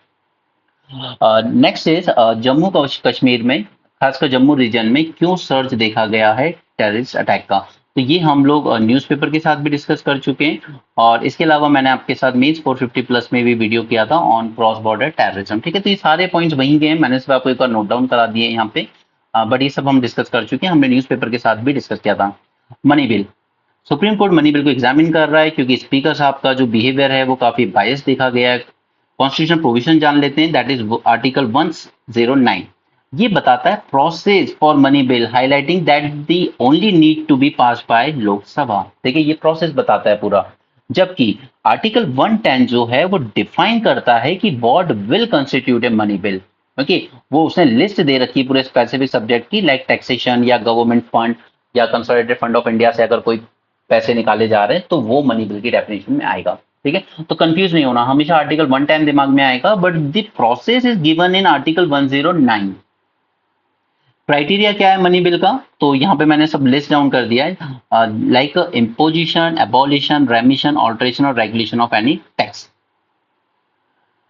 Next is Jammu Kashmir में, खासकर Jammu reason में क्यों search देखा गया है terrorist attack का, तो ये हम लोग न्यूज़पेपर के साथ भी डिस्कस कर चुके हैं, और इसके अलावा मैंने आपके साथ मीन्स 450 प्लस में भी वीडियो किया था ऑन क्रॉस बॉर्डर टेररिज्म। ठीक है, तो ये सारे पॉइंट्स वहीं के हैं, मैंने सिर्फ आपको एक बार नोट डाउन करा दिए यहाँ पे, बट ये सब हम डिस्कस कर चुके हैं, हमने न्यूज़पेपर के साथ भी डिस्कस किया था। Money bill, supreme court money bill को एग्जामिन कर रहा है क्योंकि स्पीकर साहब का जो बिहेवियर है वो काफी बायस देखा गया है। कॉन्स्टिट्यूशन प्रोविजन जान लेते हैं, दैट इज आर्टिकल 109। ये बताता है process for money bill, highlighting that the only need to be pass by Lok Sabha. देखिए ये प्रोसेस बताता है पूरा, जबकि आर्टिकल 110 जो है वो डिफाइन करता है कि what will constitute a money bill. Okay, वो उसने लिस्ट दे रखी है पूरे स्पेसिफिक सब्जेक्ट की, लाइक टैक्सेशन या गवर्नमेंट फंड या कंसोलिडेटेड फंड ऑफ इंडिया से अगर कोई पैसे निकाले जा रहे हैं तो वो मनी बिल की डेफिनेशन में आएगा। ठीक है, तो कंफ्यूज नहीं होना, हमेशा आर्टिकल 110 दिमाग में आएगा, but the process is given in article 109। Criteria क्या है मनी बिल का, तो यहाँ पे मैंने सब लिस्ट डाउन कर दिया है, like imposition, abolition, remission, alteration और regulation of any tax.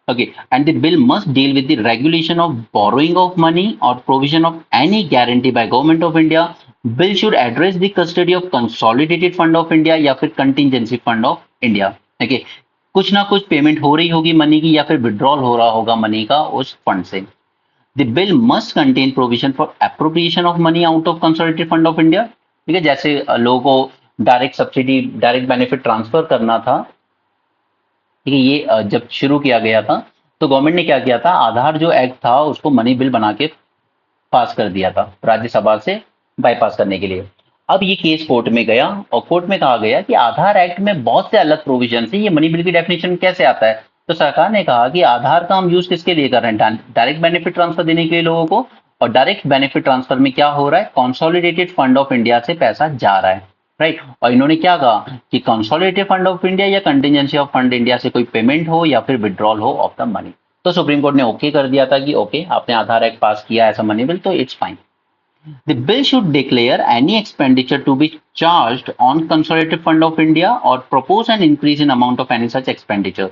Okay, and the bill must deal with the regulation of borrowing of money or provision of any guarantee by government of India. Bill should address the custody of consolidated fund of India या फिर contingency fund of India. Okay, कुछ ना कुछ payment हो रही होगी money की या फिर विड्रॉल हो रहा होगा मनी का उस फंड से। The bill must contain provision for appropriation of money out of consolidated fund of India। ठीक है, जैसे लोगों को direct subsidy, direct benefit transfer करना था, ठीक है, ये जब शुरू किया गया था तो गवर्नमेंट ने क्या किया था, आधार जो एक्ट था उसको मनी बिल बना के पास कर दिया था राज्यसभा से बाईपास करने के लिए। अब ये केस कोर्ट में गया और कोर्ट में कहा गया कि आधार एक्ट में बहुत से अलग प्रोविजन है, ये मनी बिल की डेफिनेशन कैसे आता है। तो सरकार ने कहा कि आधार का हम यूज किसके लिए कर रहे हैं, डायरेक्ट बेनिफिट ट्रांसफर देने के लिए लोगों को, और डायरेक्ट बेनिफिट ट्रांसफर में क्या हो रहा है, कंसोलिडेटेड फंड ऑफ इंडिया से पैसा जा रहा है, राइट। और इन्होंने क्या कहा कि कंसोलिडेटेड फंड ऑफ इंडिया या कंटिजेंसी ऑफ फंड इंडिया से कोई पेमेंट हो या फिर विड्रॉल हो ऑफ द मनी। तो सुप्रीम कोर्ट ने ओके कर दिया था कि ओके आपने आधार एक्ट पास किया ऐसा मनी बिल, तो it's fine. The bill should declare any expenditure to be charged on Consolidated Fund of India or propose an increase in amount of any such expenditure.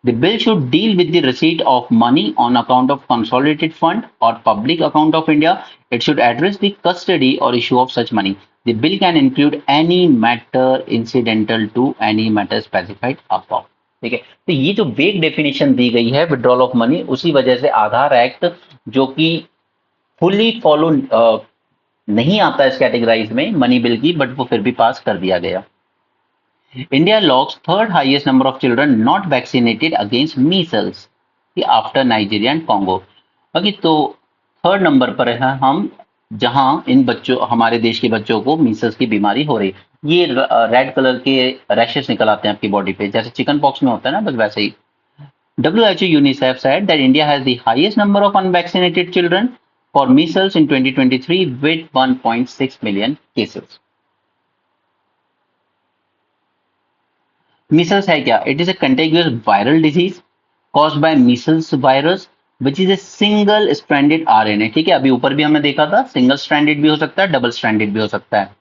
The bill should deal with the receipt of money on account of Consolidated Fund or public account of India. It should address the custody or issue of such money. The bill can include any matter incidental to any matter specified above. ठीक है, तो ये जो वेग definition दी गई है withdrawal of money, उसी वजह से आधार एक्ट जो कि फुली फॉलो नहीं आता इस कैटेगराइज में मनी बिल की, बट वो फिर भी पास कर दिया गया। India locks third highest number of children not vaccinated against Meselson after Nigeria and Congo. बाकी तो थर्ड नंबर पर है हम, जहां इन बच्चों, हमारे देश के बच्चों को मीसल्स की बीमारी हो रही। ये रेड कलर के रैशेस निकल आते हैं आपकी बॉडी पे, जैसे चिकन पॉक्स में होता है ना, बस वैसे ही। WHO UNICEF said that India has the highest number of unvaccinated children for measles in 2023 with 1.6 million cases. Measles है क्या? It is a contagious viral disease caused by measles virus which is a single stranded RNA। ठीक है, अभी ऊपर भी हमने देखा था, सिंगल स्ट्रैंडेड भी हो सकता है, डबल स्ट्रैंडेड भी हो सकता है।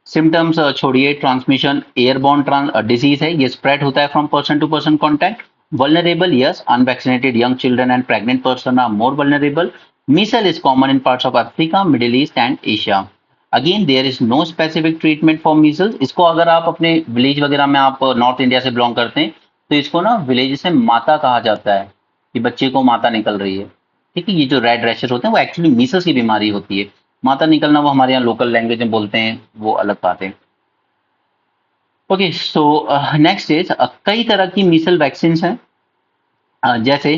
सिम्टम्स छोड़िए, ट्रांसमिशन एयरबॉर्न डिजीज है, ये स्प्रेड होता है from person to person contact. Vulnerable, yes, unvaccinated young children and pregnant person are more vulnerable. Measles is common in parts of Africa, Middle East and Asia. Again, there is no specific treatment for measles। इसको अगर आप अपने village वगैरह में, आप north India से belong करते हैं, तो इसको ना विलेज से माता कहा जाता है कि बच्चे को माता निकल रही है। ठीक है, ये जो रेड रैशेस होते हैं वो एक्चुअली मीसल्स की बीमारी होती है। माता निकलना वो हमारे यहाँ लोकल लैंग्वेज में बोलते हैं, वो अलग बात है। ओके, सो नेक्स्ट इज, कई तरह की मीसल वैक्सीन हैं, जैसे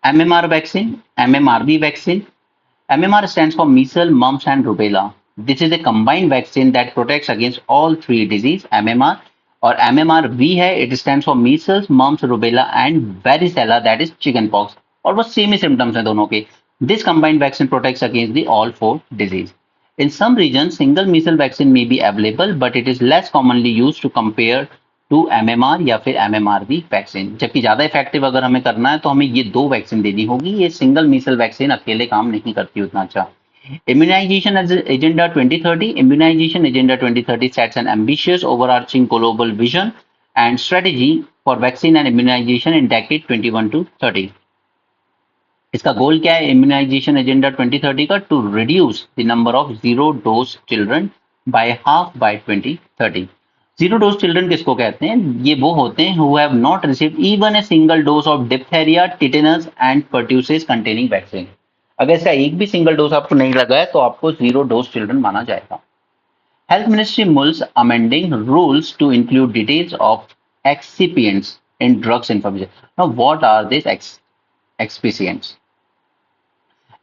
MMR vaccine, MMRV vaccine. MMR stands for measles, mumps and rubella. This is a combined vaccine that protects against all three disease, MMR। और MMRV है, it stands for measles, mumps, rubella and varicella, that is chicken pox। और वो same ही symptoms हैं दोनों के। This combined vaccine protects against the all four disease। In some regions, single measles vaccine may be available, but it is less commonly used to compare to MMR या फिर MMRV vaccine. जबकि ज्यादा effective अगर हमें करना है तो हमें ये दो वैक्सीन देनी होगी, ये सिंगल मीसल वैक्सीन अकेले काम नहीं करती उतना अच्छा। Immunization Agenda 2030। Immunization Agenda 2030 sets an ambitious overarching global vision and strategy for vaccine and immunization in decade 21 to 30। इसका गोल क्या है इम्यूनाइजेशन एजेंडा 2030 का, to reduce the number of zero dose children by half by 2030। Zero dose children किसको कहते हैं, ये वो होते हैं who have not received even a single dose of diphtheria, tetanus and pertussis containing vaccine. अगर इसका एक भी सिंगल डोज आपको नहीं लगा है तो आपको जीरो डोज चिल्ड्रन माना जाएगा। Health Ministry mulls amending rules to include details of excipients in drugs information। Now, what are these excipients?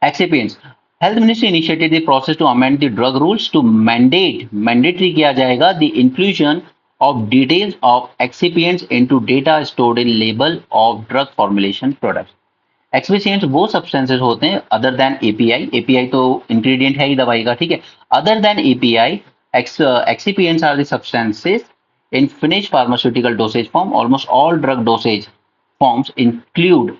Excipients. Health ministry initiated the process to amend the drug rules to mandatory किया जाएगा the inclusion of details of excipients into data stored in label of drug formulation products. Excipients वो substances होते हैं other than API, API तो ingredient है ही दवाई का, ठीक है। Other than API, excipients are the substances in finish pharmaceutical dosage form. Almost all drug dosage forms include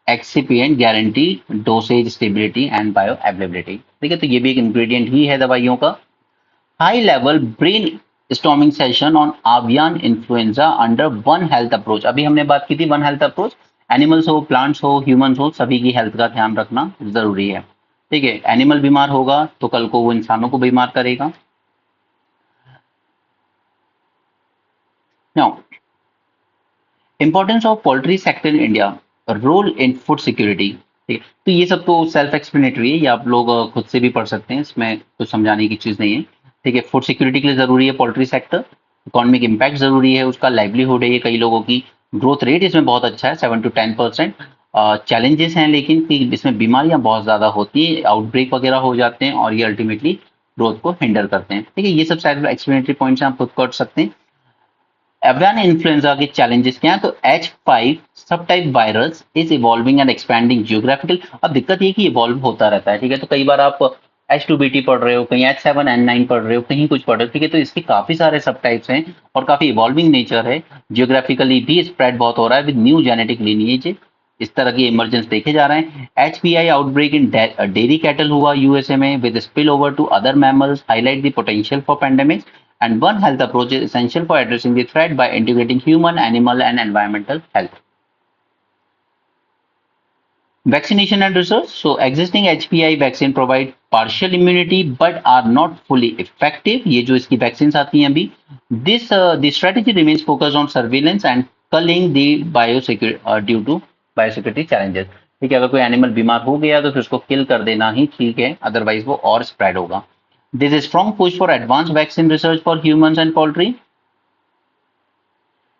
excipient guarantee dosage stability and bioavailability, ठीक है। तो ये भी एक इंग्रेडिएंट ही है दवाइयों का। High level brain storming session on avian influenza under one health approach. अभी हमने बात की थी वन हेल्थ अप्रोच, एनिमल्स हो, प्लांट्स हो, ह्यूमंस हो, सभी की हेल्थ का ध्यान रखना जरूरी है, ठीक है। एनिमल बीमार होगा तो कल को वो इंसानों को बीमार करेगा। Now importance of poultry sector in India, role in food security, ठीक है। तो ये सब तो सेल्फ एक्सप्लेनेटरी है, ये आप लोग खुद से भी पढ़ सकते हैं, इसमें कुछ समझाने की चीज नहीं है, ठीक है। फूड सिक्योरिटी के लिए जरूरी है पोल्ट्री सेक्टर, इकोनॉमिक इम्पैक्ट जरूरी है उसका, लाइवलीहुड है ये कई लोगों की, ग्रोथ रेट इसमें बहुत अच्छा है 7 to 10%। चैलेंजेस हैं लेकिन कि इसमें बीमारियां बहुत ज्यादा होती है, आउटब्रेक वगैरह हो जाते हैं और ये अल्टीमेटली ग्रोथ को हिंडर करते हैं, ठीक है। ये सब सारे एक्सप्लेनेटरी पॉइंट्स आप खुद कर सकते हैं। एवियन इन्फ्लुएंजा के चैलेंजेस क्या है, तो H5 सब type virus is evolving and expanding geographical. अब दिक्कत ये कि इवॉल्व होता रहता है, ठीक है। तो कई बार आप H2BT पढ़ रहे हो, कहीं H7N9 पढ़ रहे हो, कहीं कुछ पढ़ रहे हो, ठीक है। तो इसके काफी सारे सब टाइप्स हैं और काफी इवॉल्विंग नेचर है, जियोग्राफिकली भी स्प्रेड बहुत हो रहा है विद न्यू जेनेटिक लीनिएज, इस तरह के इमरजेंस देखे जा रहे हैं। HPI outbreak in dairy cattle हुआ यूएसए में with spill over to other mammals, highlight the potential for pandemic and one health approach is essential for addressing the threat by integrating human, animal and environmental health. Vaccination and research. So existing HPI vaccine provide partial immunity but are not fully effective. ये जो इसकी vaccines आती हैं अभी, the strategy remains focused on surveillance and culling the biosecurity due to biosecurity challenges. ठीक है, अगर कोई एनिमल बीमार हो गया तो फिर उसको किल कर देना ही ठीक है, अदरवाइज वो और स्प्रेड होगा। There is a strong push for advanced vaccine research for humans and poultry.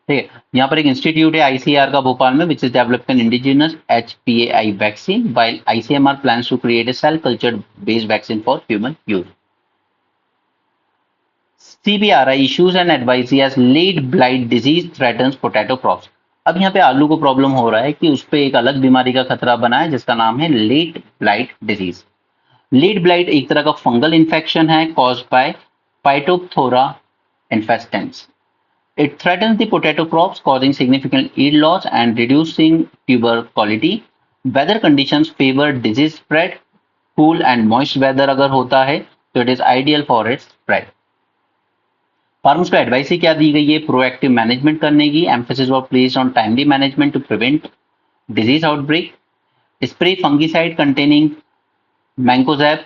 ठीक है, यहाँ पर एक इंस्टीट्यूट है आईसीआर का भोपाल में which is developed N indigenous HPAI vaccine while ICMR plans to create a cell culture based vaccine for human use. CBRI issues an advisory as late blight disease threatens potato crops. अब यहाँ पे आलू को problem हो रहा है कि उस पर एक अलग बीमारी का खतरा बना है जिसका नाम है late blight disease. Late blight एक तरह का फंगल इन्फेक्शन है caused by phytophthora infestans. It threatens the potato crops, causing significant yield loss and reducing tuber quality. Weather conditions favor disease spread. Cool and moist weather अगर होता है तो it is ideal for its spread. Farmers को advice ही क्या दी गई है, प्रोएक्टिव मैनेजमेंट करने की, emphasis was placed on timely management to prevent disease outbreak, spray fungicide containing mancozeb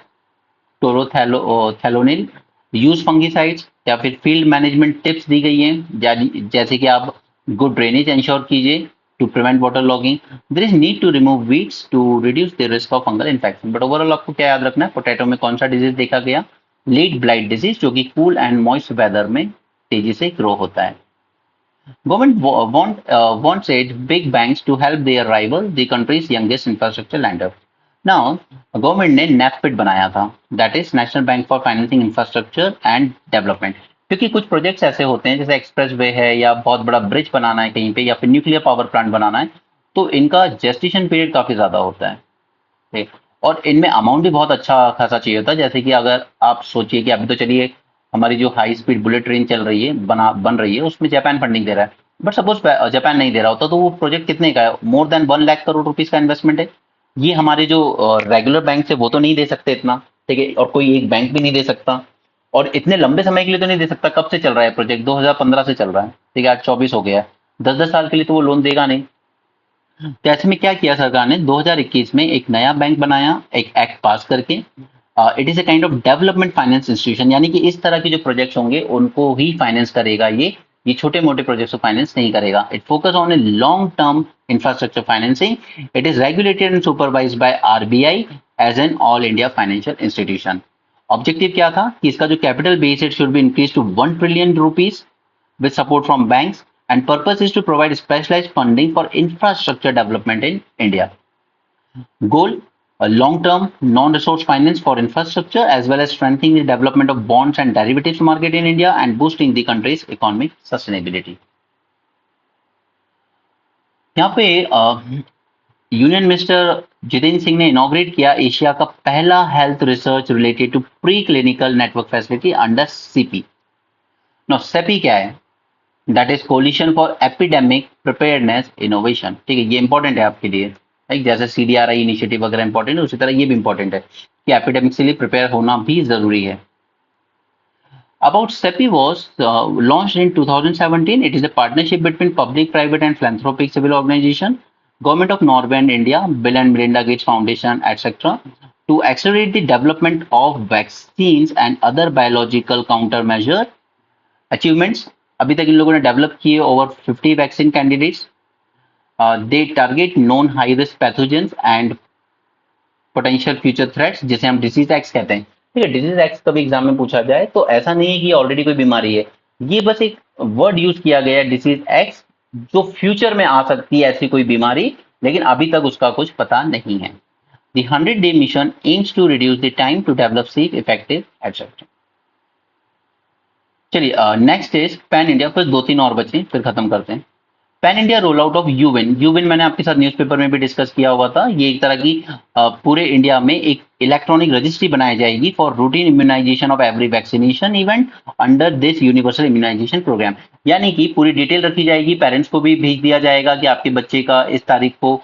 chlorothalonil, use fungicides, या फिर फील्ड मैनेजमेंट टिप्स दी गई हैं जैसे कि आप गुड ड्रेनेज इंश्योर कीजिए to prevent water logging, there is need to remove weeds to reduce the risk of fungal infection. But overall आपको क्या याद रखना है, पोटैटो में कौन सा डिजीज देखा गया, लेट ब्लाइट डिजीज, जो कि कूल एंड मॉइस्ट वेदर में तेजी से ग्रो होता है। Government wants it big banks to help their rival, the country's youngest infrastructure lender. Now, government ने NAFPID बनाया था, that is national bank for financing infrastructure and development, क्योंकि कुछ प्रोजेक्ट्स ऐसे होते हैं जैसे एक्सप्रेस वे है या बहुत बड़ा ब्रिज बनाना है कहीं पे या फिर न्यूक्लियर पावर प्लांट बनाना है, तो इनका जेस्टेशन पीरियड काफी ज्यादा होता है, ठीक? और इनमें अमाउंट भी बहुत अच्छा खासा चाहिए होता है। जैसे कि अगर आप सोचिए कि अभी तो चलिए हमारी जो हाई स्पीड बुलेट ट्रेन चल रही है बन रही है उसमें जापान फंडिंग दे रहा है, बट सपोज जापान नहीं दे रहा होता तो वो प्रोजेक्ट कितने का है, more than 1 lakh crore rupees का इन्वेस्टमेंट है। ये हमारे जो रेगुलर बैंक से वो तो नहीं दे सकते इतना, ठीक है, और कोई एक बैंक भी नहीं दे सकता, और इतने लंबे समय के लिए तो नहीं दे सकता। कब से चल रहा है प्रोजेक्ट, 2015 से चल रहा है, ठीक है, आज 24 हो गया है, 10-10 साल के लिए तो वो लोन देगा नहीं। तो ऐसे में क्या किया सरकार ने, 2021 में एक नया बैंक बनाया, एक एक्ट पास करके, it is a kind of development finance institution, यानी कि इस तरह के जो प्रोजेक्ट्स होंगे उनको ही फाइनेंस करेगा ये छोटे मोटे प्रोजेक्ट्स को फाइनेंस नहीं करेगा। It focus on a long term infrastructure financing, it is regulated and supervised by RBI as an all India financial institution. Objective क्या था कि इसका जो capital base it should be increase to 1 trillion rupees with support from banks, and purpose is to provide specialized funding for infrastructure development in India. Goal, long term non resource finance for infrastructure as well as strengthening the development of bonds and derivatives market in India and boosting the country's economic sustainability. यहाँ पे union minister Jitendra Singh ने inaugurate किया Asia का पहला health research related to pre clinical network facility under CEPI. No CEPI क्या है? That is coalition for epidemic preparedness innovation. ठीक है, ये इंपॉर्टेंट है आपके लिए, राइट? जैसे सीडीआरआई इनिशिएटिव वगैरह इंपॉर्टेंट है, उसी तरह ये भी इंपॉर्टेंट है कि एपिडेमिक के लिए प्रिपेयर होना भी जरूरी है। About CEPI was launched in 2017. It is a partnership between public, private, and philanthropic civil organization, Government of Norway and India, Bill and Melinda Gates Foundation, etc., to accelerate the development of vaccines and other biological countermeasure achievements. अभी तक इन लोगों ने develop किए over 50 vaccine candidates. They target non high risk pathogens and potential future threats, जिसे हम disease x कहते हैं। ठीक है, डिजीज एक्स कभी एग्जाम में पूछा जाए तो ऐसा नहीं है कि ऑलरेडी कोई बीमारी है, ये बस एक वर्ड यूज किया गया है डिसीज एक्स, जो फ्यूचर में आ सकती है ऐसी कोई बीमारी, लेकिन अभी तक उसका कुछ पता नहीं है। The 100-day mission aims to reduce the time to develop safe, effective, etc. चलिए नेक्स्ट इज पैन इंडिया, फिर दो तीन और बचे फिर खत्म करते हैं। Pan India roll out of यूविन। यूविन मैंने आपके साथ न्यूज़पेपर में भी डिस्कस किया हुआ था। ये एक तरह की पूरे इंडिया में एक इलेक्ट्रॉनिक रजिस्ट्री बनाई जाएगी for routine immunisation of every vaccination event under this universal immunisation programme. यानी कि पूरी डिटेल रखी जाएगी, पेरेंट्स को भी भेज दिया जाएगा कि आपके बच्चे का इस तारीख को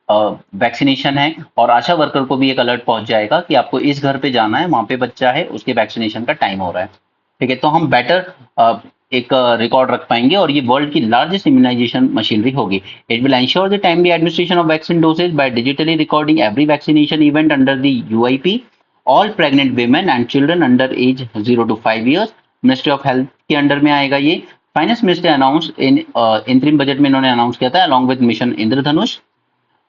वैक्सीनेशन है, और आशा वर्कर को भी एक अलर्ट पहुंच जाएगा कि आपको इस घर पे जाना है, वहां पे बच्चा है, उसके वैक्सीनेशन का टाइम हो रहा है। ठीक है, तो हम बेटर एक रिकॉर्ड रख पाएंगे, और ये वर्ल्ड की लार्जेस्ट इम्यूनाइजेशन मशीनरी होगी। It will ensure the timely administration of vaccine dosages by digitally recording every vaccination event under the UIP all pregnant women and children under age 0 to 5 years। Ministry of health के under में आएगा ये। Finance minister announce in interim budget में इन्होंने announce किया था along with mission Indradhanush,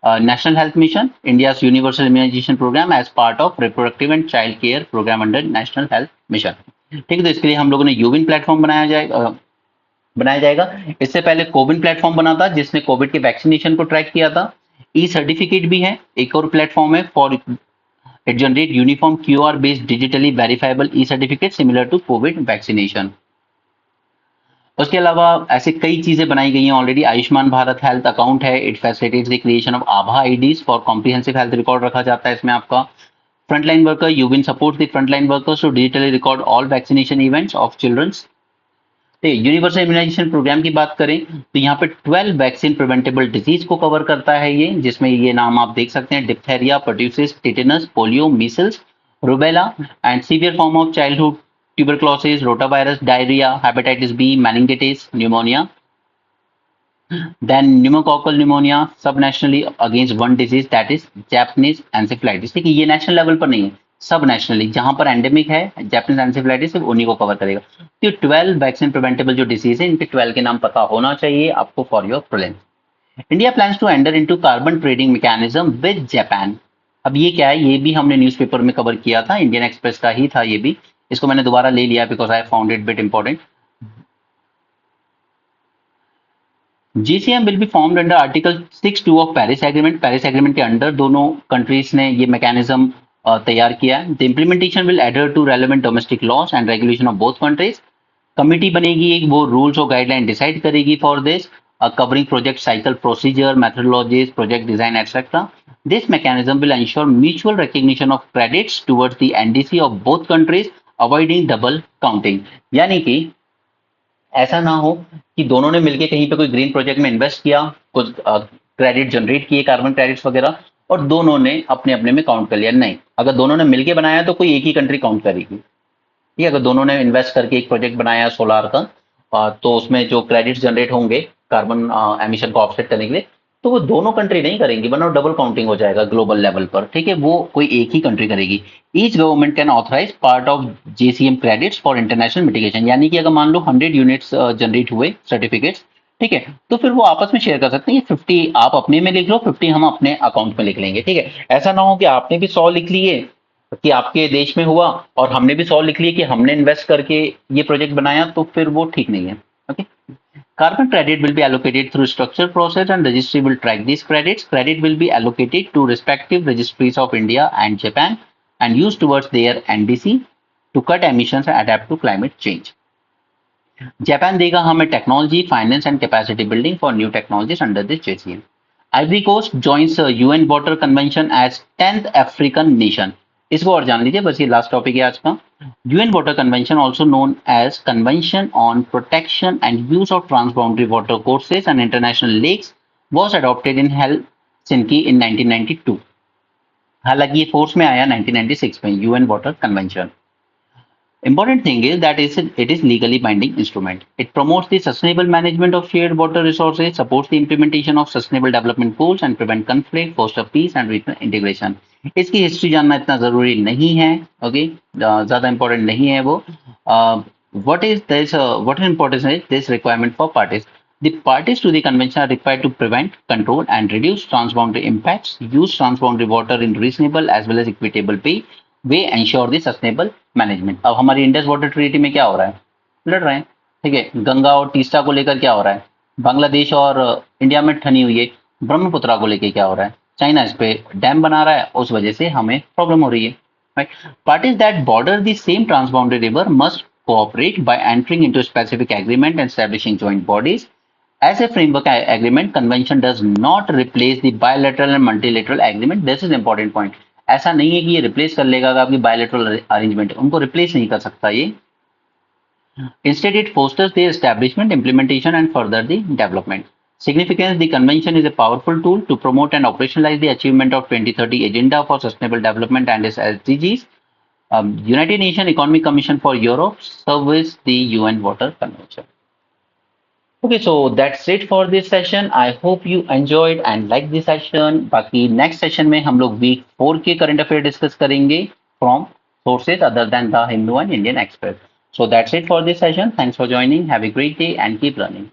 national health mission, India universal immunisation programme as part of reproductive and child care programme under national health mission. ठीक है, तो इसके लिए हम लोगों ने यूविन प्लेटफॉर्म बनाया जाएगा। इससे पहले कोविन प्लेटफॉर्म बना था जिसने कोविड के वैक्सीनेशन को ट्रैक किया था। ई सर्टिफिकेट भी है, एक और प्लेटफॉर्म है for it generate uniform QR based digitally verifiable E certificate similar to Covid vaccination. उसके अलावा ऐसे कई चीजें बनाई गई हैं already. Ayushman Bharat health account है, it facilitates the creation of आभा IDs for comprehensive health record रखा जाता है इसमें आपका। फ्रंटलाइन वर्कर, यूविन supports the frontline workers to digitally record all vaccination events of childrens. Universal immunisation programme की बात करें तो यहाँ पे 12 वैक्सीन प्रिवेंटेबल डिजीज को कवर करता है ये, जिसमें ये नाम आप देख सकते हैं: diphtheria, pertussis, tetanus, polio, Meselson, rubella and severe form of childhood tuberculosis, rotavirus, diarrhea, hepatitis B, meningitis, pneumonia, then pneumococcal pneumonia subnationally against one disease that is Japanese encephalitis। ठीक है, ये नेशनल लेवल पर नहीं है, सब nationally जहां पर endemic है जापानीज एंसेफेलाइटिस सिर्फ उन्हीं को कवर करेगा। तो 12 वैक्सीन प्रिवेंटेबल जो डिजीज है इनके 12 के नाम पता होना चाहिए आपको for your prelims. India plans to enter into carbon trading mechanism with Japan. अब ये क्या है, ये भी हमने न्यूज़पेपर में कवर किया था, इंडियन एक्सप्रेस का ही था ये भी, इसको मैंने दोबारा ले लिया because I found it bit important. GCM will be formed under article 6(2) of Paris agreement. Paris agreement के अंडर दोनों कंट्रीज ने ये मैकेनिज्म तैयार किया है। The implementation will adhere to relevant domestic laws and regulation of both countries. Committee बनेगी एक, वो रूल्स और गाइडलाइन डिसाइड करेगी for this, covering project cycle procedure, methodologies, project design, etc. This mechanism will ensure mutual recognition of credits towards the NDC of both countries, avoiding double counting। यानी कि ऐसा ना हो कि दोनों ने मिलकर कहीं पे कोई ग्रीन प्रोजेक्ट में इन्वेस्ट किया, कुछ क्रेडिट जनरेट किए, कार्बन क्रेडिट्स वगैरह, और दोनों ने अपने अपने में काउंट कर लिया। नहीं, अगर दोनों ने मिलकर बनाया तो कोई एक ही कंट्री काउंट करेगी। ठीक है, अगर दोनों ने इन्वेस्ट करके एक प्रोजेक्ट बनाया सोलार का, तो उसमें जो क्रेडिट्स जनरेट होंगे कार्बन एमिशन को ऑफसेट करने के लिए, तो वो दोनों कंट्री नहीं करेंगी, वरना डबल काउंटिंग हो जाएगा ग्लोबल लेवल पर। ठीक है, वो कोई एक ही कंट्री करेगी। Each government can authorise part of JCM credits for international mitigation. यानी कि अगर मान लो 100 यूनिट्स जनरेट हुए सर्टिफिकेट्स, ठीक है, तो फिर वो आपस में शेयर कर सकते हैं। 50 आप अपने में लिख लो, 50 हम अपने अकाउंट में लिख लेंगे। ठीक है, ऐसा ना हो कि आपने भी 100 लिख लिए कि आपके देश में हुआ और हमने भी 100 लिख लिए कि हमने इन्वेस्ट करके ये प्रोजेक्ट बनाया, तो फिर वो ठीक नहीं है। Okay, Carbon credit will be allocated through structured process and registry will track these credits. Credit will be allocated to respective registries of India and Japan and used towards their NDC to cut emissions and adapt to climate change. Japan देगा हमें technology, finance and capacity building for new technologies under this JCM. Ivory Coast joins UN Water Convention as 10th African nation. इसको और जान लीजिए, बस ये last topic है आज का. UN Water Convention, also known as Convention on Protection and Use of Transboundary Water Courses and International Lakes, was adopted in Helsinki in 1992. हालांकि ये फोर्स में आया 1996 में UN Water Convention. Important thing is that it is legally binding instrument. It promotes the sustainable management of shared water resources, supports the implementation of sustainable development goals and prevent conflict, foster peace and regional integration. इसकी history जानना इतना जरूरी नहीं है, okay, ज्यादा important नहीं है वो. What is this? What is important is this requirement for parties. The parties to the convention are required to prevent, control, and reduce transboundary impacts, use transboundary water in reasonable as well as equitable way, ensure the sustainable management. अब हमारी Indus water treaty में क्या हो रहा है, लड़ रहे हैं, ठीक है. गंगा और तीस्ता को लेकर क्या हो रहा है, बांग्लादेश और इंडिया में ठनी हुई है. ब्रह्मपुत्रा को लेकर क्या हो रहा है, चाइना इस पे डैम बना रहा है, उस वजह से हमें प्रॉब्लम हो रही है. Right. Parties that border the same transboundary river must cooperate by entering into a specific agreement and establishing joint bodies. As a framework agreement, convention does not replace the bilateral and multilateral agreement. This is important point. ऐसा नहीं है कि ये replace कर लेगा आपकी bilateral arrangement, उनको replace नहीं कर सकता ये. Instead, it fosters their establishment, implementation, and further the development. Significance: the convention is a powerful tool to promote and operationalize the achievement of 2030 Agenda for Sustainable Development and its SDGs. United Nations Economic Commission for Europe serves the UN Water Convention. Okay, so that's it for this session. I hope you enjoyed and liked this session. बाकी next session में हम लोग week 4 के current affair discuss करेंगे from sources other than the Hindu and Indian Express. So that's it for this session. Thanks for joining. Have a great day and keep learning.